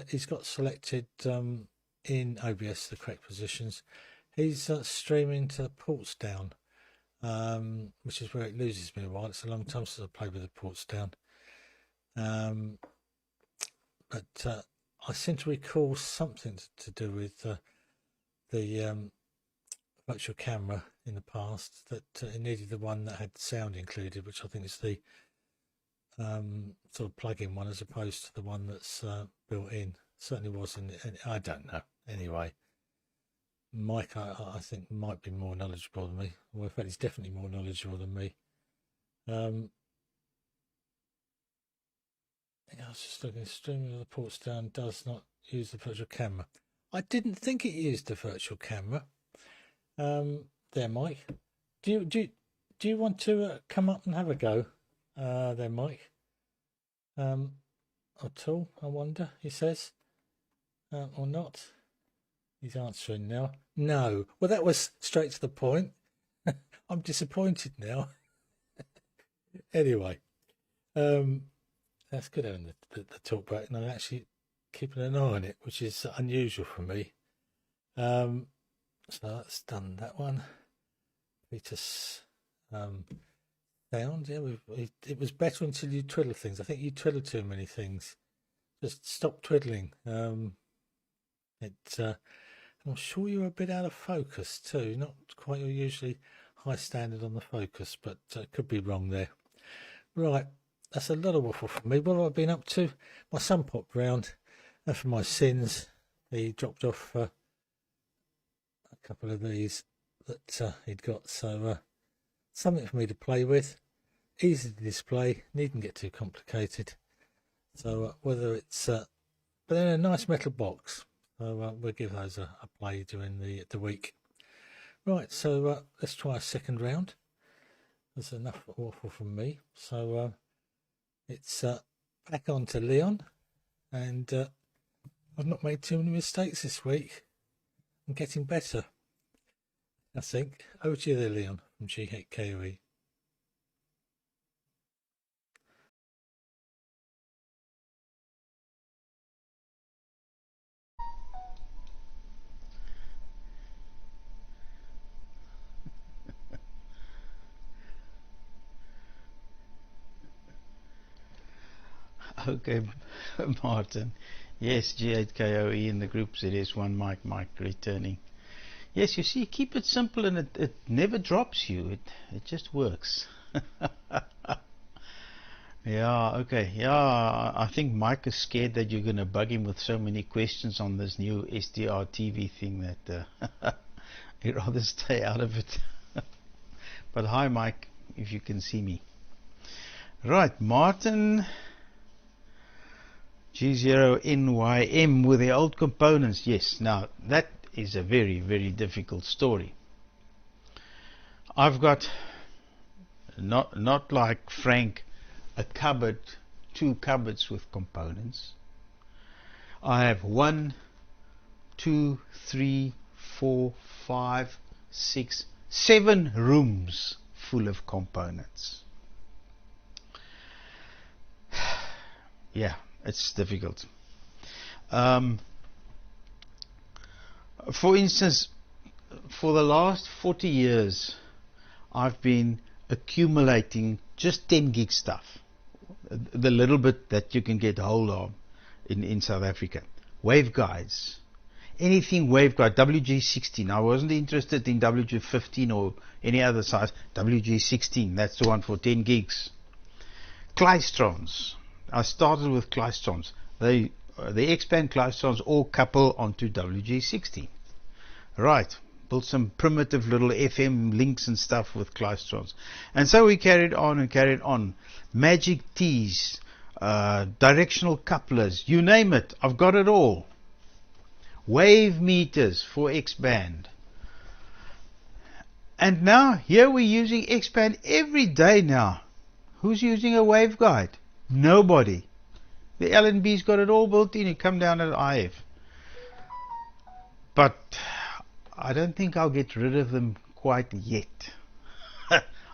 he's got selected in OBS the correct positions. He's streaming to ports down, which is where it loses me a while. It's a long time since I played with the ports down. But I seem to recall something to do with the virtual camera in the past, that it needed the one that had sound included, which I think is the sort of plug-in one as opposed to the one that's built in. Certainly wasn't. I don't know. Anyway, Mike, I think, might be more knowledgeable than me. Well, in fact, he's definitely more knowledgeable than me. Yeah, I was just looking. Streaming of the ports down does not use the virtual camera. I didn't think it used the virtual camera. There, Mike. Do you want to come up and have a go? There, Mike. At all, I wonder, he says. Or not. He's answering now. No. Well, that was straight to the point. I'm disappointed now. Anyway, that's good having the talk back, and I'm actually keeping an eye on it, which is unusual for me. So that's done that one. Peter's sound, yeah, it was better until you twiddle things. I think you twiddle too many things. Just stop twiddling. I'm sure you're a bit out of focus too. Not quite your usually high standard on the focus, but could be wrong there. Right, that's a lot of waffle for me. What have I been up to? My son popped round, and for my sins, he dropped off a couple of these that he'd got. So something for me to play with, easy to display, needn't get too complicated. So whether it's, but they're in a nice metal box. So we'll give those a play during the week. Right, so let's try a second round. There's enough waffle from me. So it's back on to Leon, and I've not made too many mistakes this week. I'm getting better, I think. Over to you there, Leon, from G8Koe. Okay, Martin. Yes, G8Koe in the groups. It is one Mike returning. Yes, you see, keep it simple and it never drops you. It just works. Yeah, okay. Yeah, I think Mike is scared that you're going to bug him with so many questions on this new SDR TV thing that He'd rather stay out of it. But hi, Mike, if you can see me. Right, Martin G0NYM with the old components. Yes, now that is a very, very difficult story. I've got, not like Frank, a cupboard, 2 cupboards with components. I have 1, 2, 3, 4, 5, 6, 7 rooms full of components. Yeah, it's difficult. For instance, for the last 40 years, I've been accumulating just 10 gig stuff, the little bit that you can get hold of in South Africa. Waveguides, anything waveguide, WG16. I wasn't interested in WG15 or any other size. WG16, that's the one for 10 gigs. Klystrons. I started with Klystrons. The X-band Klystrons all couple onto WG16. Right. Built some primitive little FM links and stuff with Klystrons. And so we carried on and carried on. Magic T's, directional couplers, you name it, I've got it all. Wave meters for X-band. And now, here we're using X-band every day now. Who's using a waveguide? Nobody. The LNB's got it all built in. You come down at IF. But I don't think I'll get rid of them quite yet.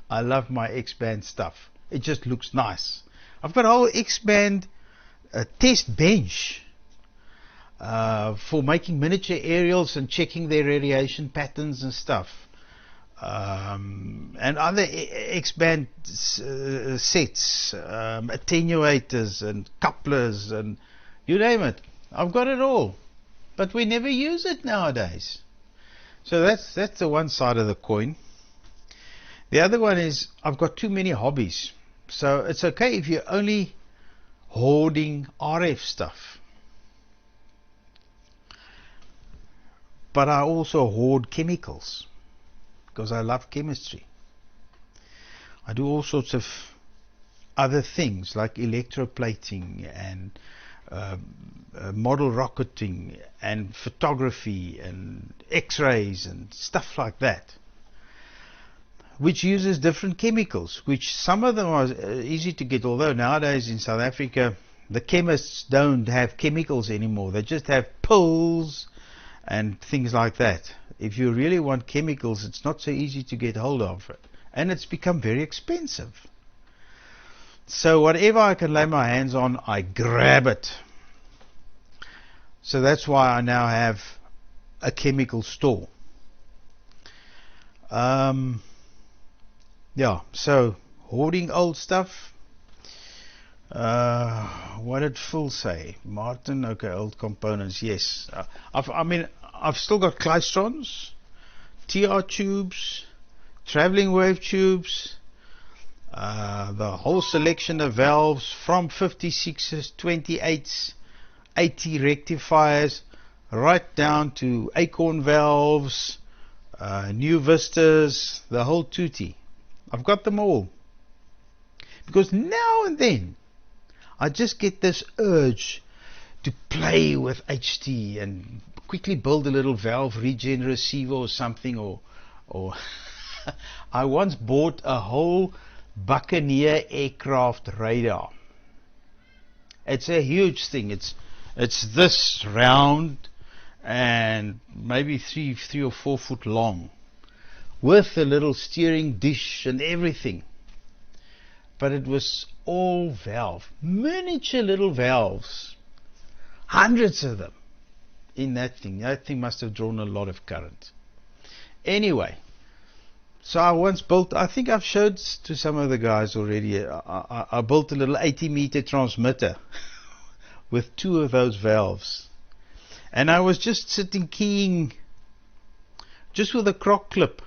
I love my X-band stuff. It just looks nice. I've got a whole X-band test bench for making miniature aerials and checking their radiation patterns and stuff. And other X-band sets, attenuators and couplers and you name it. I've got it all, but we never use it nowadays. So that's the one side of the coin. The other one is I've got too many hobbies. So it's okay if you're only hoarding RF stuff. But I also hoard chemicals, because I love chemistry. I do all sorts of other things like electroplating and model rocketing and photography and x-rays and stuff like that, which uses different chemicals, which some of them are easy to get, although nowadays in South Africa the chemists don't have chemicals anymore. They just have pills and things like that. If you really want chemicals, it's not so easy to get hold of it, and it's become very expensive. So whatever I can lay my hands on, I grab it. So that's why I now have a chemical store. Yeah, so hoarding old stuff. What did Phil say? Martin, okay, old components, yes. I've still got Klystrons, TR tubes, traveling wave tubes, the whole selection of valves from 56s, 28s, 80 rectifiers, right down to acorn valves, new vistas, the whole tutti. I've got them all. Because now and then I just get this urge to play with HT and quickly build a little valve regen receiver or something, or I once bought a whole Buccaneer aircraft radar. It's a huge thing. It's this round and maybe three or 4 foot long, with a little steering dish and everything. But it was all valve, miniature little valves, hundreds of them in that thing. That thing must have drawn a lot of current. Anyway, so I once built, I think I've showed to some of the guys already, I built a little 80-meter transmitter with 2 of those valves. And I was just sitting keying, just with a croc clip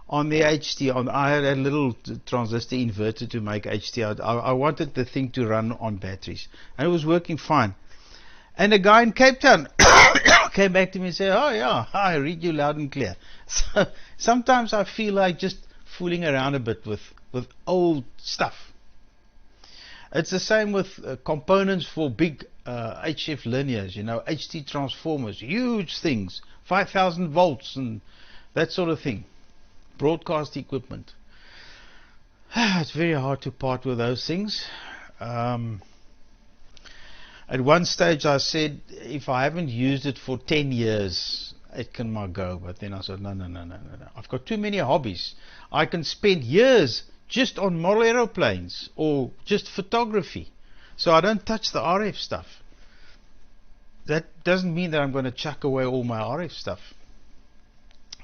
on the HT. I had a little transistor inverter to make HT. I wanted the thing to run on batteries, and it was working fine. And a guy in Cape Town came back to me and said, oh yeah, I read you loud and clear. So sometimes I feel like just fooling around a bit with old stuff. It's the same with components for big HF linears, you know, HT transformers, huge things, 5,000 volts and that sort of thing. Broadcast equipment. It's very hard to part with those things. At one stage I said, if I haven't used it for 10 years, it can my go. But then I said, no. I've got too many hobbies. I can spend years just on model aeroplanes or just photography. So I don't touch the RF stuff. That doesn't mean that I'm going to chuck away all my RF stuff.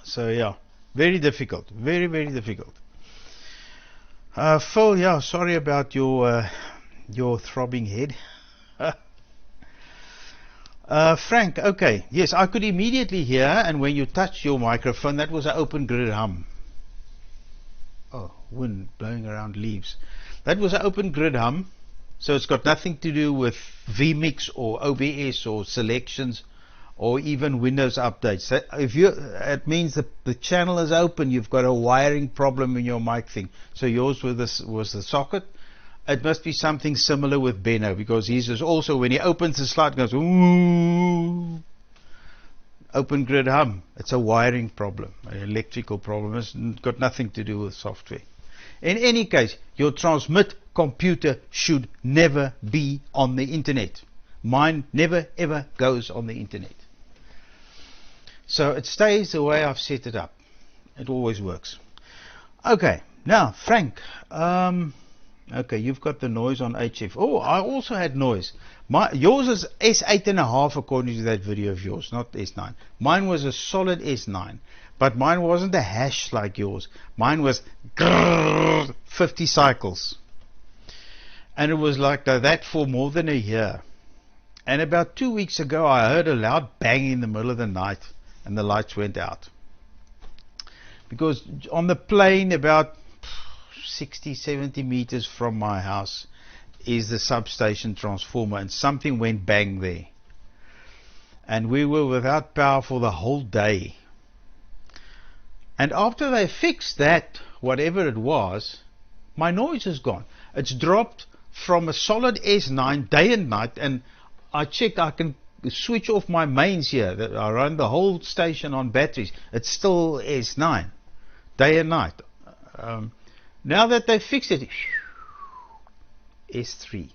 So yeah, very difficult. Very, very difficult. Phil, yeah, sorry about your throbbing head. Frank, okay, yes, I could immediately hear, and when you touched your microphone, that was an open grid hum. Oh, wind blowing around leaves. That was an open grid hum, so it's got nothing to do with vMix or OBS or selections or even Windows updates. It means the channel is open. You've got a wiring problem in your mic thing. So yours was the socket. It must be something similar with Benno, because he's also, when he opens the slide, goes ooh, open grid hum. It's a wiring problem, an electrical problem. It's got nothing to do with software. In any case, your transmit computer should never be on the internet. Mine never ever goes on the internet. So it stays the way I've set it up. It always works. Okay, now Frank, okay, you've got the noise on HF. Oh, I also had noise. Yours is S8.5 according to that video of yours, not S9. Mine was a solid S9, but mine wasn't a hash like yours. Mine was 50 cycles. And it was like that for more than a year. And about 2 weeks ago, I heard a loud bang in the middle of the night, and the lights went out. Because on the plane, about 60, 70 meters from my house, is the substation transformer, and something went bang there. And we were without power for the whole day. And after they fixed that, whatever it was, my noise is gone. It's dropped from a solid S9 day and night, and I checked, I can switch off my mains here. I run the whole station on batteries. It's still S9, day and night. Now that they fixed it, S3.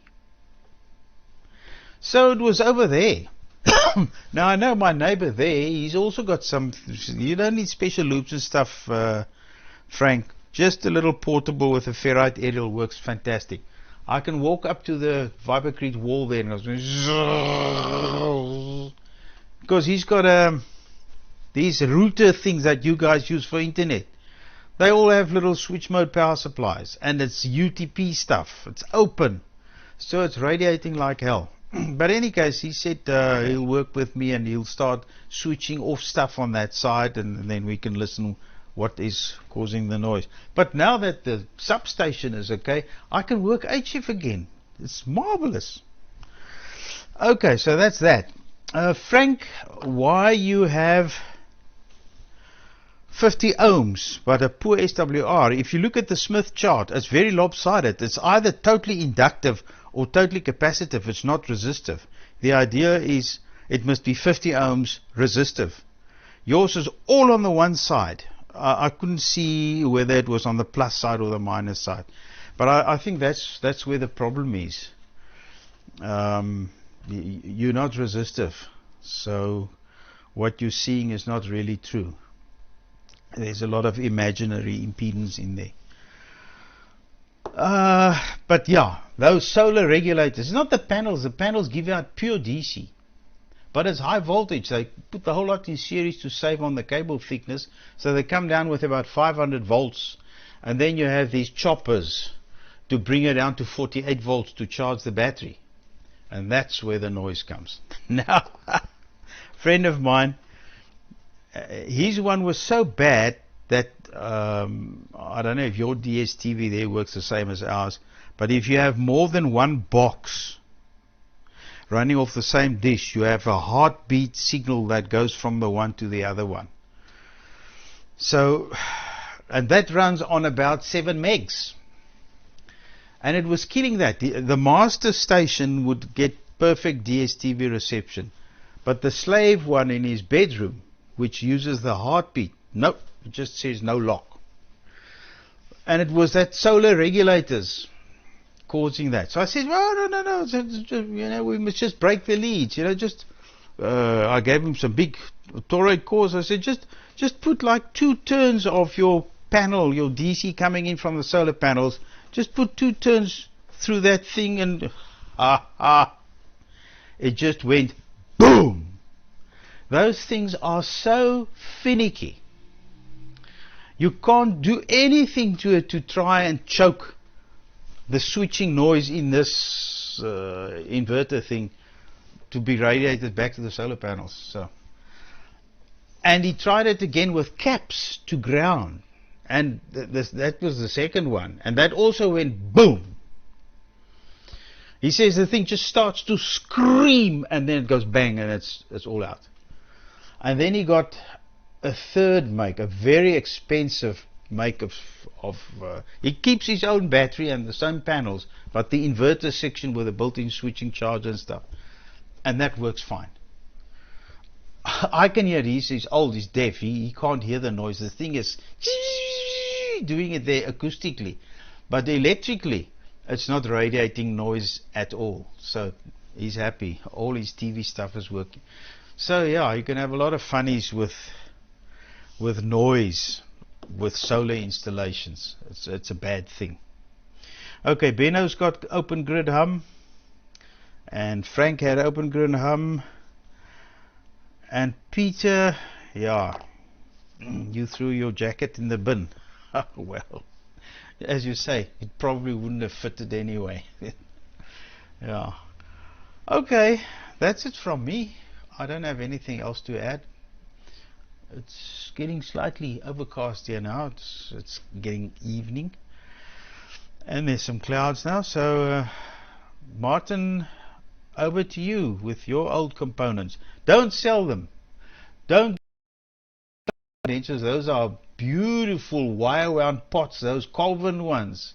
So it was over there. Now I know my neighbor there, he's also got some, you don't need special loops and stuff, Frank. Just a little portable with a ferrite aerial works fantastic. I can walk up to the Vipercrete wall there and goes, because he's got these router things that you guys use for internet. They all have little switch mode power supplies, and it's UTP stuff. It's open, so it's radiating like hell. But in any case, he said he'll work with me and he'll start switching off stuff on that side, and then we can listen what is causing the noise. But now that the substation is okay, I can work HF again. It's marvelous. Okay, so that's that. Frank, why you have 50 ohms but a poor SWR? If you look at the Smith chart, it's very lopsided. It's either totally inductive or totally capacitive. It's not resistive. The idea is it must be 50 ohms resistive. Yours is all on the one side. I couldn't see whether it was on the plus side or the minus side, but I think that's where the problem is. You're not resistive, so what you're seeing is not really true. There's a lot of imaginary impedance in there. But yeah, those solar regulators, it's not the panels. The panels give out pure DC. But it's high voltage. They put the whole lot in series to save on the cable thickness. So they come down with about 500 volts. And then you have these choppers to bring it down to 48 volts to charge the battery. And that's where the noise comes. Now, a friend of mine, his one was so bad that, I don't know if your DSTV there works the same as ours, but if you have more than one box, running off the same dish, you have a heartbeat signal that goes from the one to the other one. So, and that runs on about 7 megs. And it was killing that. The master station would get perfect DSTV reception. But the slave one in his bedroom, which uses the heartbeat, nope, it just says no lock. And it was that solar regulators causing that. So I said, well, no, you know, we must just break the leads, you know, just, I gave him some big toroid cores. I said, just put like 2 turns of your panel, your DC coming in from the solar panels, just put 2 turns through that thing and, it just went boom. Those things are so finicky. You can't do anything to it to try and choke the switching noise in this inverter thing to be radiated back to the solar panels. So, and he tried it again with caps to ground, and that was the second one, and that also went boom. He says the thing just starts to scream, and then it goes bang, and it's all out. And then he got a third make, a very expensive make of he keeps his own battery and the same panels, but the inverter section with a built-in switching charger and stuff, and that works fine. I can hear, he's old, he's deaf, he can't hear the noise. The thing is doing it there acoustically, but electrically it's not radiating noise at all. So he's happy, all his TV stuff is working. So yeah, you can have a lot of funnies with noise with solar installations. It's a bad thing. Okay, Benno's got open grid hum, and Frank had open grid hum, and Peter, yeah, you threw your jacket in the bin. Well, as you say, it probably wouldn't have fitted anyway. Yeah. Okay, that's it from me. I don't have anything else to add. It's getting slightly overcast here now. It's getting evening, and there's some clouds now. So Martin, over to you with your old components. Don't sell them. Don't. Those are beautiful wire wound pots, those Colvin ones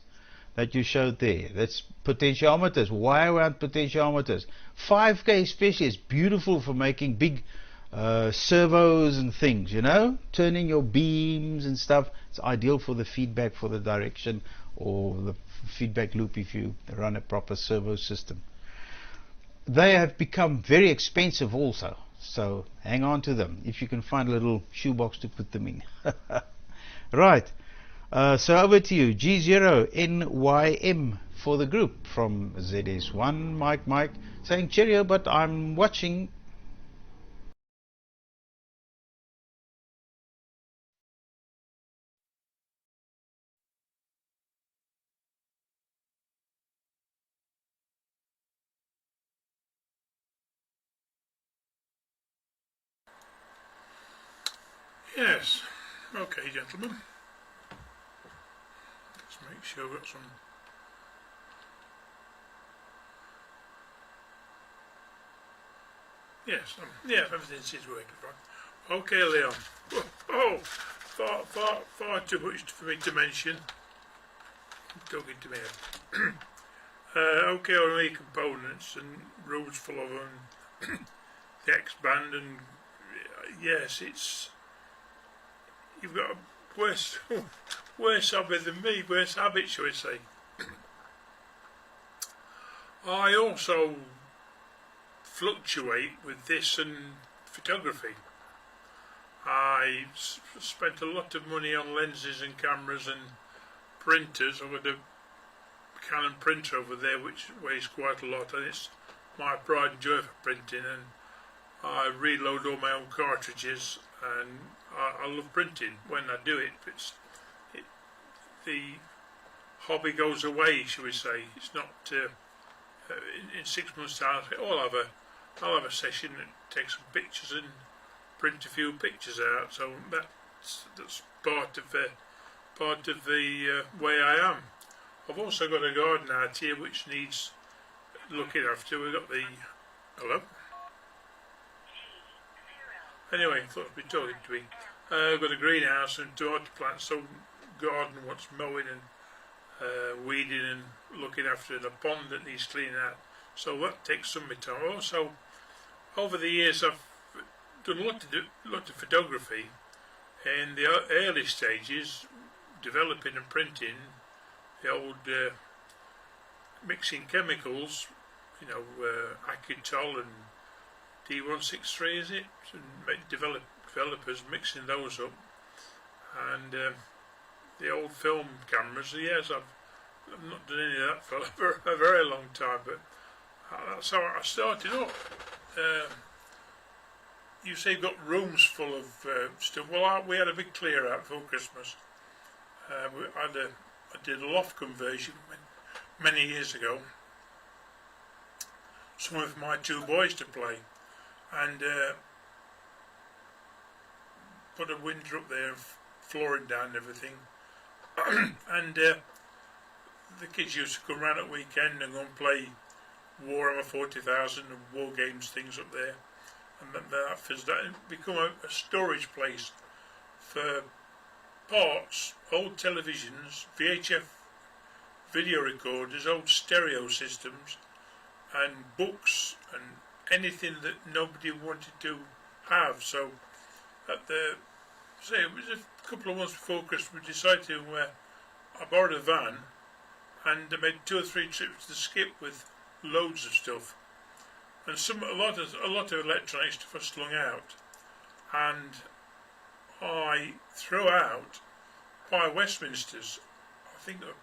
that you showed there. That's potentiometers, wire wound potentiometers. 5K especially is beautiful for making big servos and things, you know, turning your beams and stuff. It's ideal for the feedback, for the direction, or the feedback loop if you run a proper servo system. They have become very expensive also, so hang on to them if you can find a little shoebox to put them in. Right, so over to you. G0NYM for the group from ZS1 Mike saying cheerio, but I'm watching. Yes. Okay, gentlemen. Let's make sure we've got some. Yes, yeah, everything seems working fine. Okay, Leon. Oh, far too much for me to mention. I'm talking to me. Okay, on the components and rules full of them. The X-band, and yes, it's. You've got a worse habit than me, worse habit, shall we say. I also fluctuate with this and photography. I spent a lot of money on lenses and cameras and printers. I've got a Canon printer over there which weighs quite a lot, and it's my pride and joy for printing, and I reload all my own cartridges, and I love printing when I do it. The hobby goes away, shall we say. It's not in 6 months' time. I'll have a session and take some pictures and print a few pictures out. So that's part of the way I am. I've also got a garden out here which needs looking after. We've got the Hello? Anyway, I thought I'd be talking to me. I've got a greenhouse and tomato plants, so garden wants mowing and weeding and looking after, and a pond that needs cleaning out. So that takes some of my time. Also, over the years I've done a lot of photography in the early stages, developing and printing the old mixing chemicals, you know, Akitol and D163 is it, and developers mixing those up, and the old film cameras. Yes, I've not done any of that for a very long time, but that's how I started up. You say you've got rooms full of stuff. Well, we had a big clear out before Christmas. I did a loft conversion many years ago. Some of my two boys to play, and put a window up there, flooring down and everything. And the kids used to come round at weekend and go and play Warhammer 40,000 and war games things up there. And that fizzed out and become a storage place for parts, old televisions, VHF video recorders, old stereo systems, and books, and anything that nobody wanted to have. So it was a couple of months before Christmas, we decided to, I borrowed a van and I made 2 or 3 trips to Skip with loads of stuff. And a lot of electronic stuff was slung out, and I threw out by Westminster's, I think it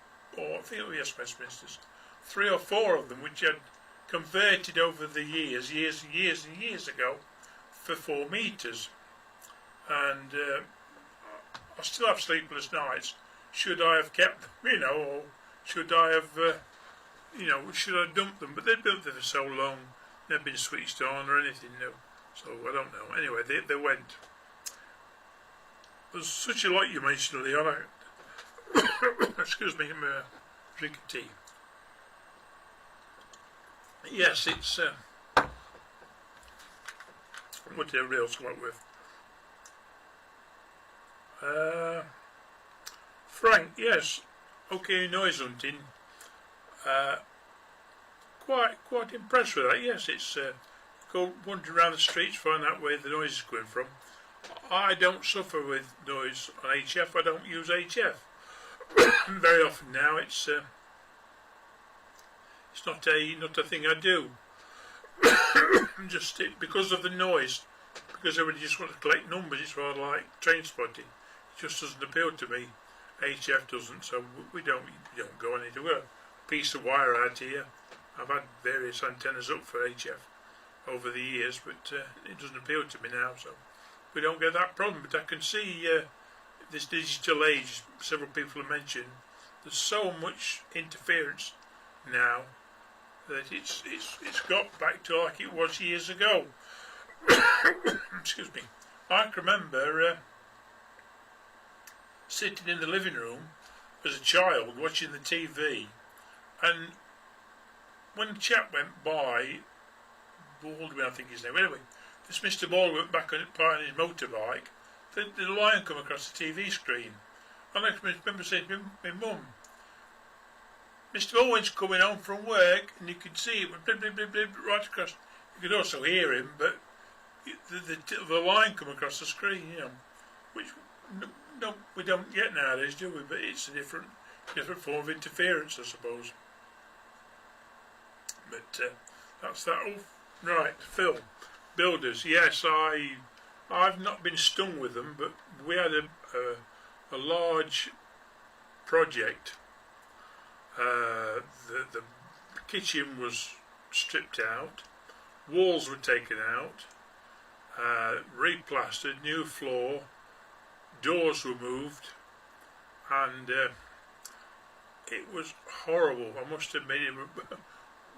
was Westminster's, 3 or 4 of them which had converted over the years and years ago for 4 meters, and I still have sleepless nights. Should I have kept them, you know, or should I have, should I dump them? But they'd built there for so long. Never been switched on or anything new, so I don't know. Anyway, they went. There's such a lot you mentioned earlier. Excuse me, I'm drinking tea. Yes, it's what did everybody else come up with? Frank, yes, okay, noise hunting. Quite impressed with that. Yes, it's go wandering around the streets, find out where the noise is coming from. I don't suffer with noise on HF. I don't use HF very often now. It's not a thing I do. Just because of the noise, because everybody just wants to collect numbers. It's rather like train spotting. It just doesn't appeal to me. HF doesn't, so we don't go on it. We've got a piece of wire out here. I've had various antennas up for HF over the years, but it doesn't appeal to me now, so we don't get that problem. But I can see this digital age, several people have mentioned, there's so much interference now that it's got back to like it was years ago. Excuse me. I can remember sitting in the living room as a child watching the TV, and when the chap went by, Baldwin I think his name, anyway, this Mr. Baldwin went back on his motorbike, the line come across the TV screen, and I remember saying to my mum, Mr. Baldwin's coming home from work, and you could see it went blip, blip, blip, blip, right across. You could also hear him, but the line come across the screen, you know, which no, we don't get nowadays, do we? But it's a different form of interference, I suppose. But that's that. Oh, right, Phil, builders. Yes, I've not been stung with them, but we had a large project. The kitchen was stripped out, walls were taken out, replastered, new floor, doors were moved, and it was horrible. I must admit it.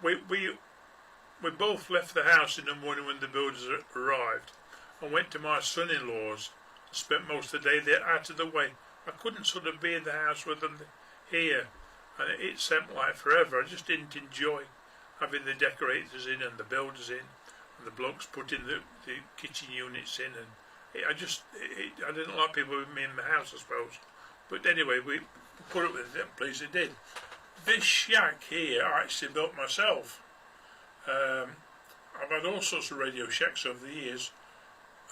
We both left the house in the morning when the builders arrived and went to my son-in-law's and spent most of the day there out of the way. I couldn't sort of be in the house with them here, and it seemed like forever. I just didn't enjoy having the decorators in and the builders in. and the blokes putting the kitchen units in, and I didn't like people with me in my house, I suppose. But anyway, we put up with it, and pleased they did. This shack here I actually built myself. I've had all sorts of Radio Shacks over the years,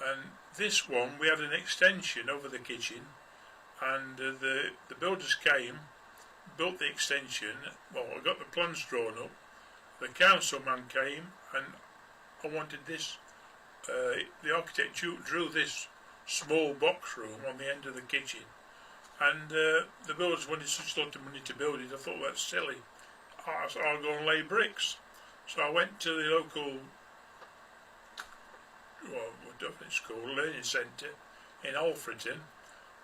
and this one we had an extension over the kitchen, and the builders came, built the extension. Well, I got the plans drawn up. The council man came, and I wanted this. The architect drew this small box room on the end of the kitchen, and the builders wanted such a lot of money to build it. I thought that's silly. I'll go and lay bricks. So I went to the local, school, learning centre in Alfreton,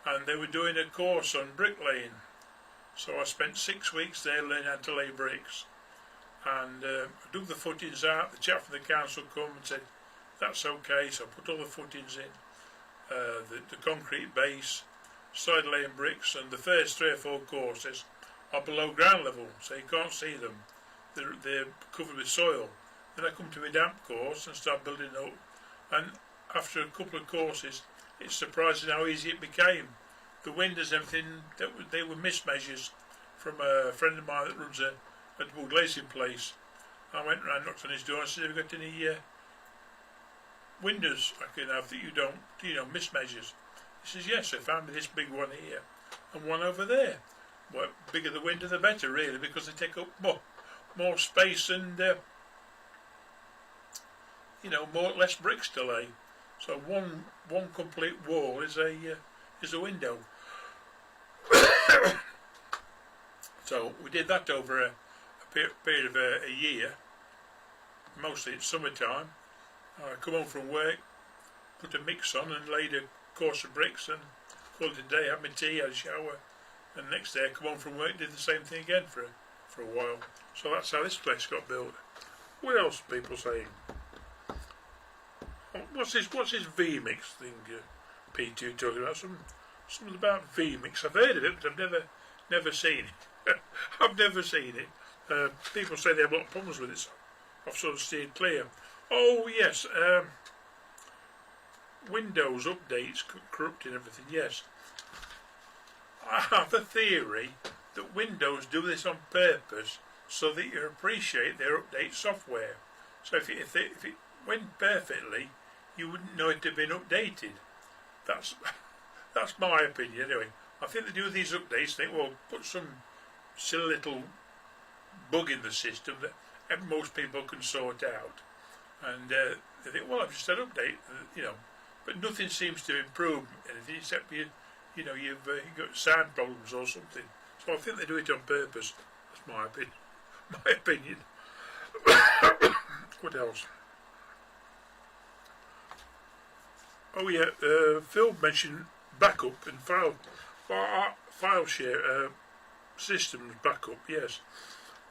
and they were doing a course on bricklaying. So I spent 6 weeks there learning how to lay bricks. And I dug the footings out. The chap from the council come and said, that's okay. So I put all the footings in, the concrete base, started laying bricks, and the first 3 or 4 courses are below ground level, so you can't see them. They're covered with soil. Then I come to my damp course and start building up, and after a couple of courses, it's surprising how easy it became. The windows and everything, they were mismeasures from a friend of mine that runs a double glazing place. I went round, knocked on his door and said, have you got any windows I can have that you don't, mismeasures? He says, yes, I found me this big one here and one over there. Well, bigger the window the better, really, because they take up more space and less bricks to lay. So one complete wall is a window. So we did that over a period of a year. Mostly it's summertime. I come home from work, put a mix on and laid a course of bricks and called it a day, had my tea, had a shower, and the next day I come home from work, did the same thing again for a while. So that's how this place got built. What else are people saying? What's this VMix thing, P2 talking about? Something about VMix. I've heard of it, but I've never seen it. I've never seen it. People say they have a lot of problems with it, so I've sort of steered clear. Oh yes, Windows updates corrupting everything. Yes, I have a theory that Windows do this on purpose so that you appreciate their update software. So if it went perfectly, you wouldn't know it had been updated. That's my opinion anyway. I think they do these updates, think, well, put some silly little bug in the system that most people can sort out. And they think, well, I've just had an update, but nothing seems to improve anything except you've got sound problems or something. So I think they do it on purpose. That's my opinion. My opinion. What else? Oh yeah, Phil mentioned backup and file share systems backup. Yes.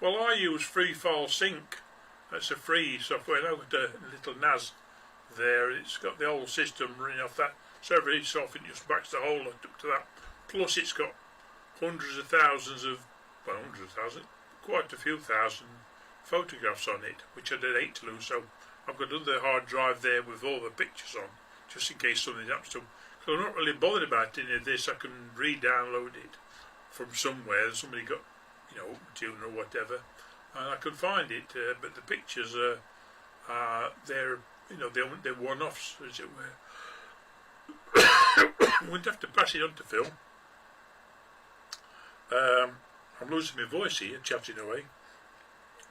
Well, I use Free File Sync. That's a free software. I've got a little NAS there. It's got the whole system running off that. So every so often it just backs the whole lot up to that. Plus it's got hundreds of thousands, quite a few thousand photographs on it, which I'd hate to lose. So I've got another hard drive there with all the pictures on, just in case something happens to them. So I'm not really bothered about any of this. I can re-download it from somewhere. Somebody got, tune or whatever, and I can find it. But the pictures they're one-offs, as it were. I wouldn't have to pass it on to Phil. I'm losing my voice here, chatting away.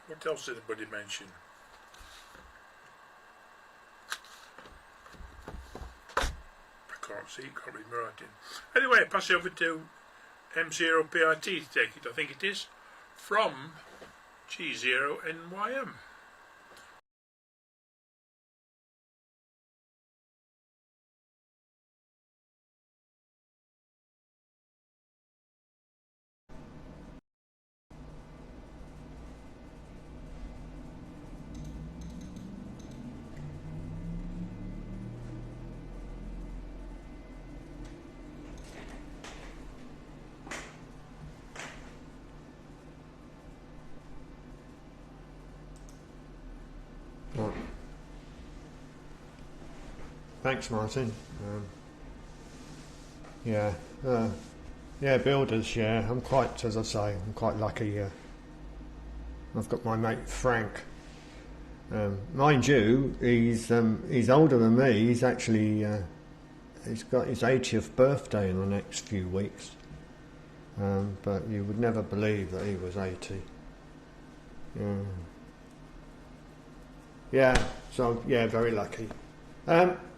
What else did anybody mention? I can't see, can't read my writing. Anyway, I pass it over to M0PIT to take it, I think it is, from G0NYM. Thanks, Martin. Yeah, builders. Yeah, I'm quite, as I say, I'm quite lucky. I've got my mate Frank. Mind you, he's older than me. He's actually he's got his 80th birthday in the next few weeks. But you would never believe that he was 80. Yeah, so yeah, very lucky.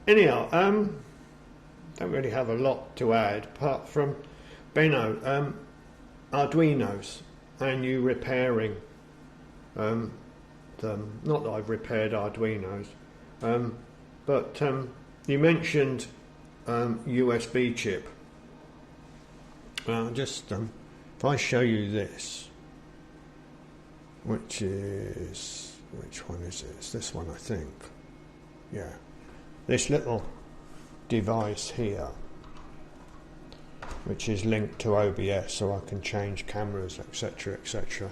Anyhow, don't really have a lot to add apart from Benno, Arduinos and you repairing them. Not that I've repaired Arduinos, but you mentioned USB chip. Just if I show you this, which one is it? It's this one, I think. Yeah, this little device here, which is linked to OBS, so I can change cameras, etc., etc.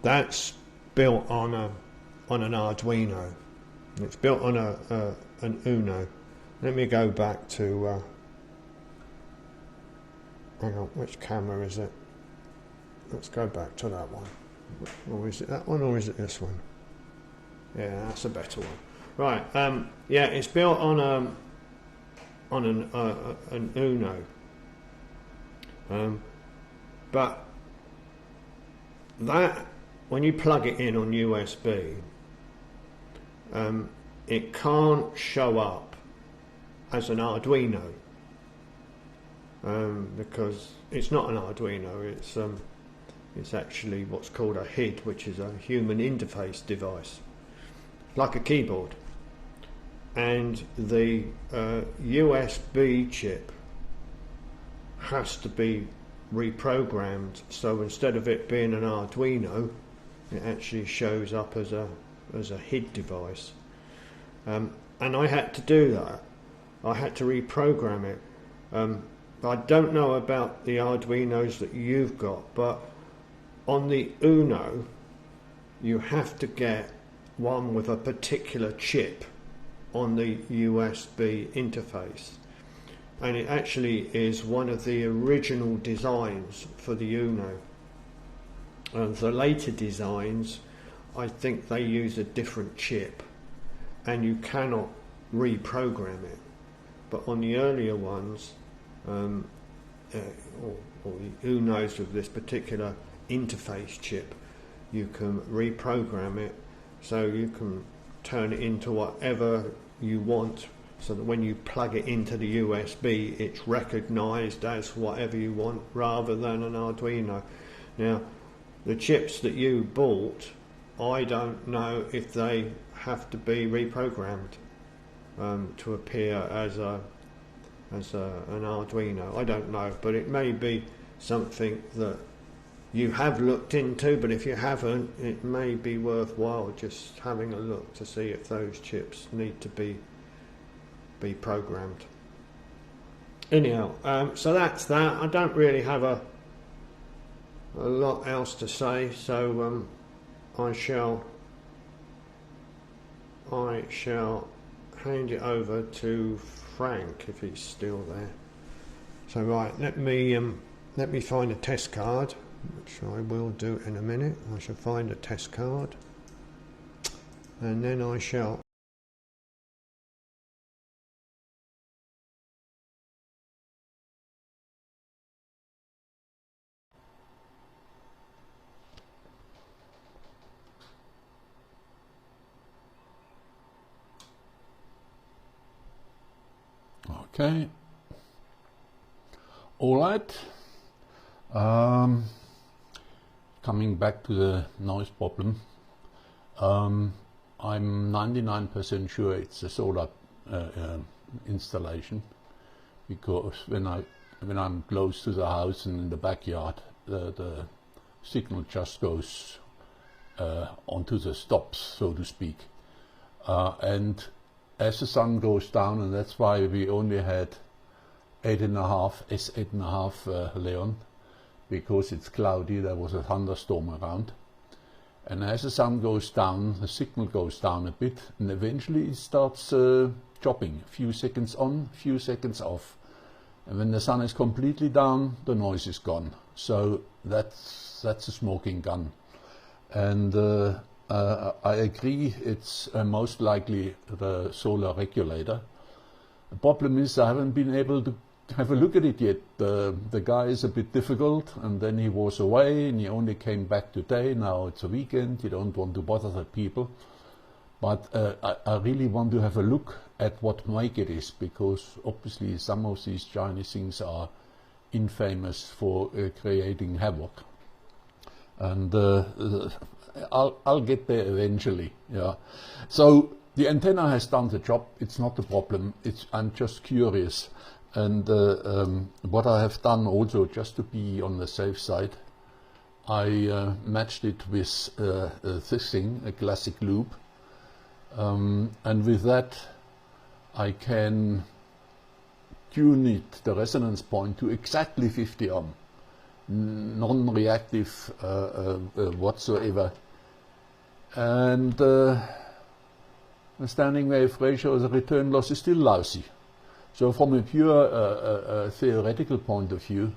That's built on an Arduino. It's built on an Uno. Let me go back to. Hang on, which camera is it? Let's go back to that one. Or is it that one, or is it this one? Yeah, that's a better one. Right. Yeah, it's built on an Uno. But that, when you plug it in on USB, it can't show up as an Arduino because it's not an Arduino. It's actually what's called a HID, which is a human interface device, like a keyboard. And the USB chip has to be reprogrammed, so instead of it being an Arduino, it actually shows up as a HID device. And I had to do that. I had to reprogram it. I don't know about the Arduinos that you've got, but on the Uno you have to get one with a particular chip on the USB interface, and it actually is one of the original designs for the Uno. The later designs, I think they use a different chip and you cannot reprogram it, but on the earlier ones, or the Unos with this particular interface chip, you can reprogram it, so you can turn it into whatever you want, so that when you plug it into the USB, it's recognized as whatever you want rather than an Arduino. Now, the chips that you bought, I don't know if they have to be reprogrammed to appear as an Arduino. I don't know, but it may be something that you have looked into, but if you haven't, it may be worthwhile just having a look to see if those chips need to be programmed. Anyhow, so that's that. I don't really have a lot else to say, so I shall hand it over to Frank if he's still there. So right, let me find a test card, which I will do in a minute. I shall find a test card, and then I shall. Okay. All right. Coming back to the noise problem, I'm 99% sure it's a solar installation, because when I'm close to the house and in the backyard, the signal just goes onto the stops, so to speak, and as the sun goes down, and that's why we only had 8.5 Leon, because it's cloudy, there was a thunderstorm around, and as the sun goes down, the signal goes down a bit, and eventually it starts chopping, few seconds on, few seconds off. And when the sun is completely down, the noise is gone. So that's a smoking gun. And I agree, it's most likely the solar regulator. The problem is I haven't been able to have a look at it yet. The guy is a bit difficult, and then he was away and he only came back today. Now it's a weekend, you don't want to bother the people. But I really want to have a look at what make it is, because obviously some of these Chinese things are infamous for creating havoc. And I'll get there eventually. Yeah. So the antenna has done the job. It's not a problem. I'm just curious. And what I have done also, just to be on the safe side, I matched it with this thing, a classic loop. And with that I can tune it, the resonance point, to exactly 50 ohm, non-reactive whatsoever. And the standing wave ratio, the return loss is still lousy. So from a pure theoretical point of view,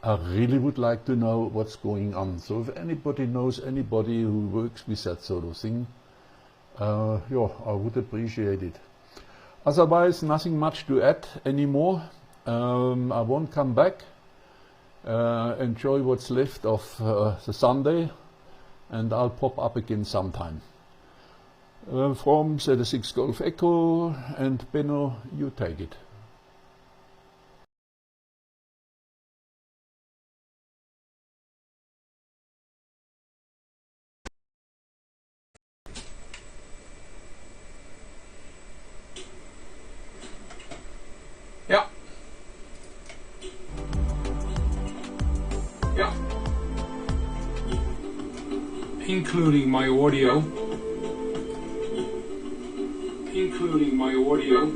I really would like to know what's going on. So if anybody knows anybody who works with that sort of thing, yeah, I would appreciate it. Otherwise, nothing much to add anymore. I won't come back. Enjoy what's left of the Sunday, and I'll pop up again sometime. From Z6 Golf Echo, and Benno, you take it. Yeah. Yeah. Including my audio. Including my audio.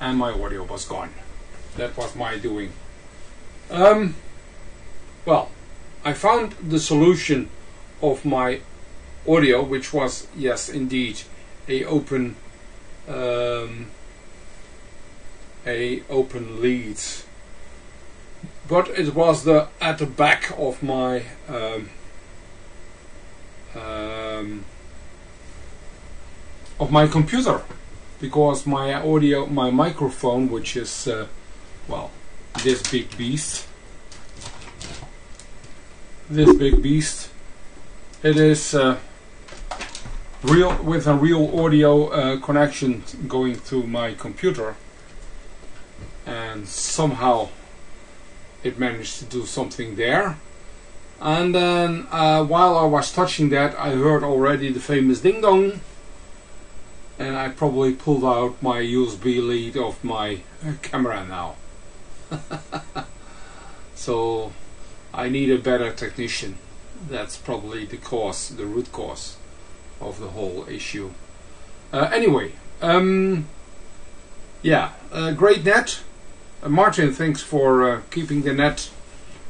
And my audio was gone. That was my doing. Well, I found the solution of my audio, which was, yes, indeed, a open lead, but it was at the back of my computer. Because my audio, my microphone, which is, well, this big beast, it is with a real audio connection going through my computer, and somehow it managed to do something there. And then while I was touching that, I heard already the famous ding dong. And I probably pulled out my USB lead of my camera now. So I need a better technician. That's probably the root cause of the whole issue. Anyway, yeah, great net. Martin, thanks for keeping the net.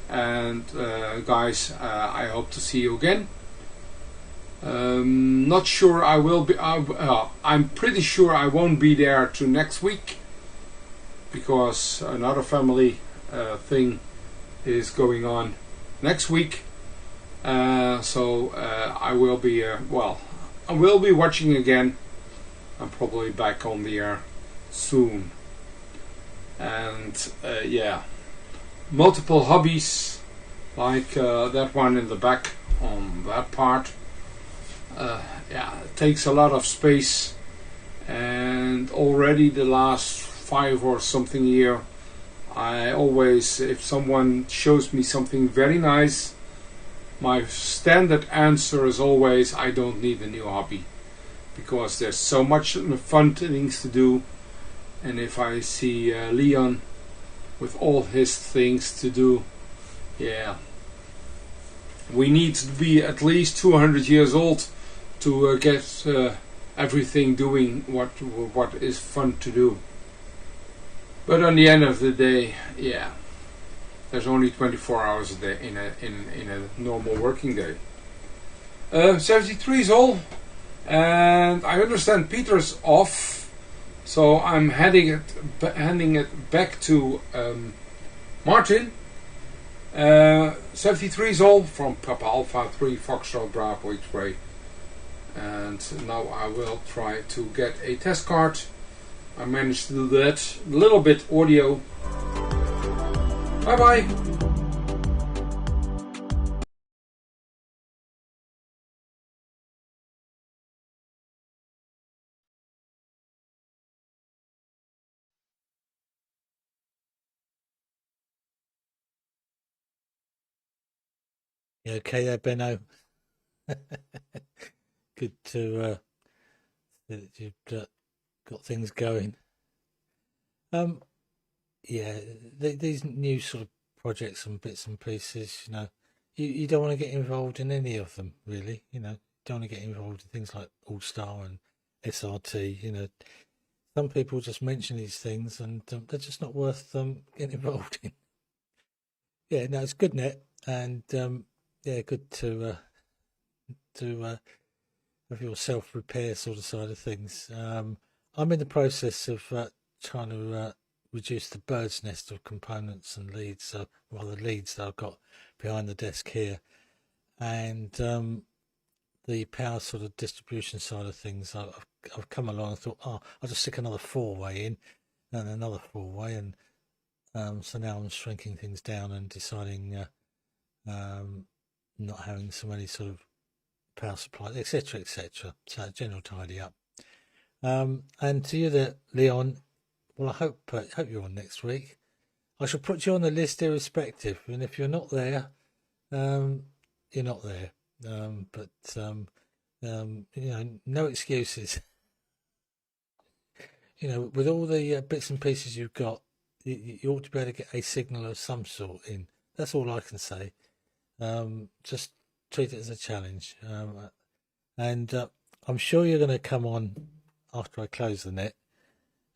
And guys, I hope to see you again. Not sure I will be. I'm pretty sure I won't be there to next week, because another family thing is going on next week. So I will be. Well, I will be watching again. I'm probably back on the air soon. And yeah, multiple hobbies like that one in the back on that part. yeah, it takes a lot of space, and already the last 5 or something year, I always, if someone shows me something very nice, my standard answer is always, I don't need a new hobby, because there's so much fun things to do. And if I see Leon with all his things to do, yeah, we need to be at least 200 years old to get everything doing what is fun to do. But on the end of the day, yeah, there's only 24 hours a day in a normal working day. 73 is all, and I understand Peter's off, so I'm handing it back to Martin. 73 is all from Papa Alpha 3 Foxtrot Bravo X-Ray, and now I will try to get a test card. I managed to do that. A little bit audio. Bye bye. You okay there, Benno? Good to that you've got things going. Yeah, these new sort of projects and bits and pieces, you know, you don't want to get involved in any of them, really. You know, you don't want to get involved in things like All Star and SRT. You know, some people just mention these things and they're just not worth getting involved in. Yeah, no, it's good net, and yeah, good to have your self repair sort of side of things. I'm in the process of trying to reduce the bird's nest of components and leads, rather leads that I've got behind the desk here, and the power sort of distribution side of things. I've come along and thought, oh, I'll just stick another 4-way in and another 4-way, and so now I'm shrinking things down and deciding not having so many sort of power supply, etc., etc. So general tidy up. And to you there, Leon, well, I hope you're on next week. I shall put you on the list irrespective, and if you're not there, you're not there. But you know, no excuses. You know, with all the bits and pieces you've got, you ought to be able to get a signal of some sort in. That's all I can say. Just treat it as a challenge. And I'm sure you're going to come on after I close the net,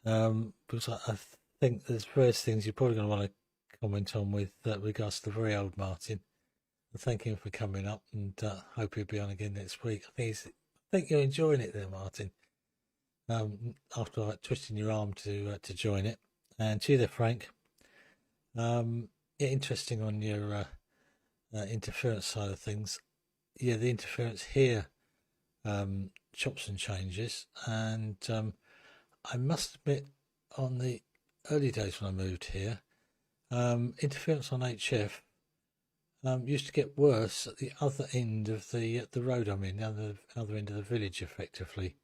because I think there's various things you're probably going to want to comment on with regards to the very old Martin. And thank him for coming up, and hope he'll be on again next week. I think you're enjoying it there, Martin. After like twisting your arm to join it, and to you there, Frank. Yeah, interesting on your interference side of things. Yeah, the interference here chops and changes, and I must admit, on the early days when I moved here, interference on HF used to get worse at the other end of the road I'm in, the other end of the village, effectively.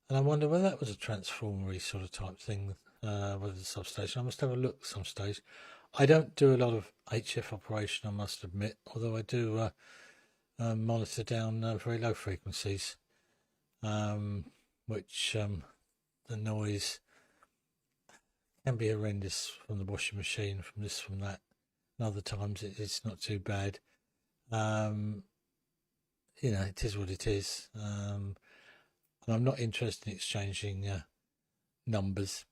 And I wonder whether that was a transformery sort of type thing, whether it's a substation. I must have a look at some stage. I don't do a lot of HF operation, I must admit, although I do monitor down very low frequencies, which the noise can be horrendous from the washing machine, from this, from that. And other times it's not too bad. You know, it is what it is. And I'm not interested in exchanging numbers.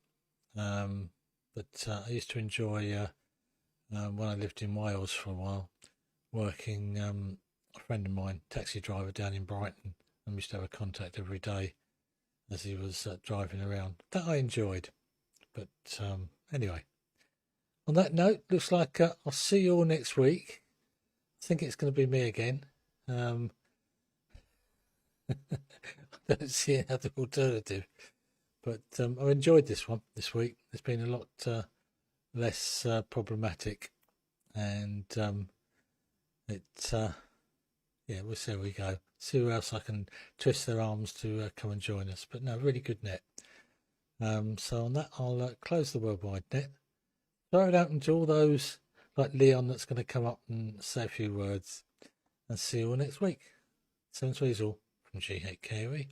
But I used to enjoy, when I lived in Wales for a while, working, a friend of mine, taxi driver down in Brighton, and we used to have a contact every day as he was driving around. That I enjoyed. But anyway, on that note, looks like I'll see you all next week. I think it's going to be me again. I don't see any other alternative. But I've enjoyed this one this week. It's been a lot less problematic, and yeah, we'll see how we go. See who else I can twist their arms to come and join us. But no, really good net. So on that, I'll close the worldwide net. Throw it open to all those like Leon that's going to come up and say a few words. And see you all next week. 7 all from G8Koe.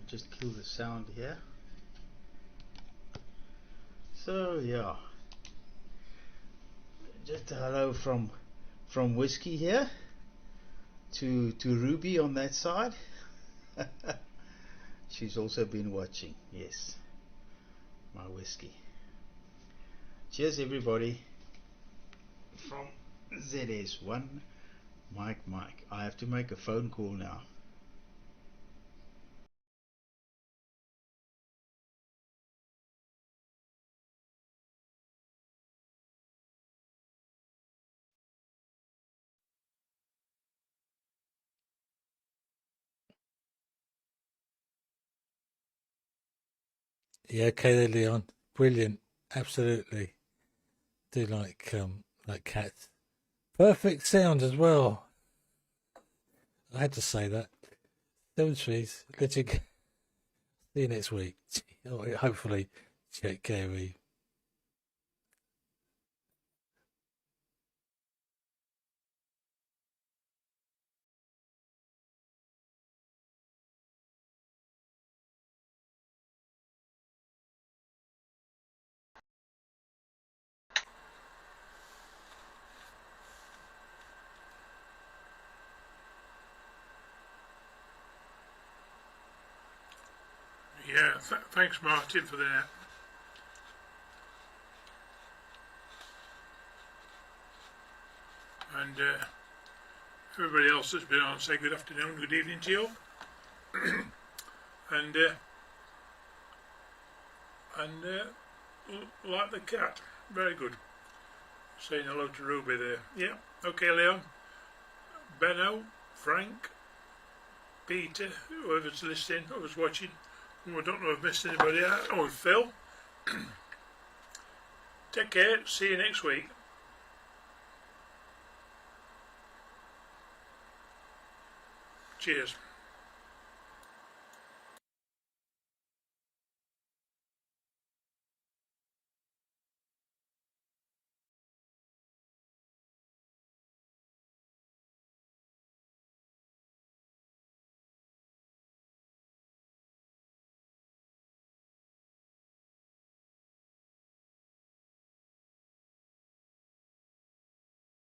Just kill the sound here. So yeah, just a hello from Whiskey here to Ruby on that side. She's also been watching. Yes, my Whiskey. Cheers everybody from ZS1 Mike. I have to make a phone call now. Yeah, okay there, Leon. Brilliant. Absolutely. Do like cats. Perfect sound as well. I had to say that. 7 trees. Let you go. See you next week. Hopefully, G8Koe. Yeah, thanks Martin for that. And everybody else that's been on, say good afternoon, good evening to you. and like the cat, very good. Saying hello to Ruby there. Yeah, okay Leon. Benno, Frank, Peter, whoever's listening, whoever's watching. I don't know if I've missed anybody out. Oh, Phil. Take care, see you next week. Cheers.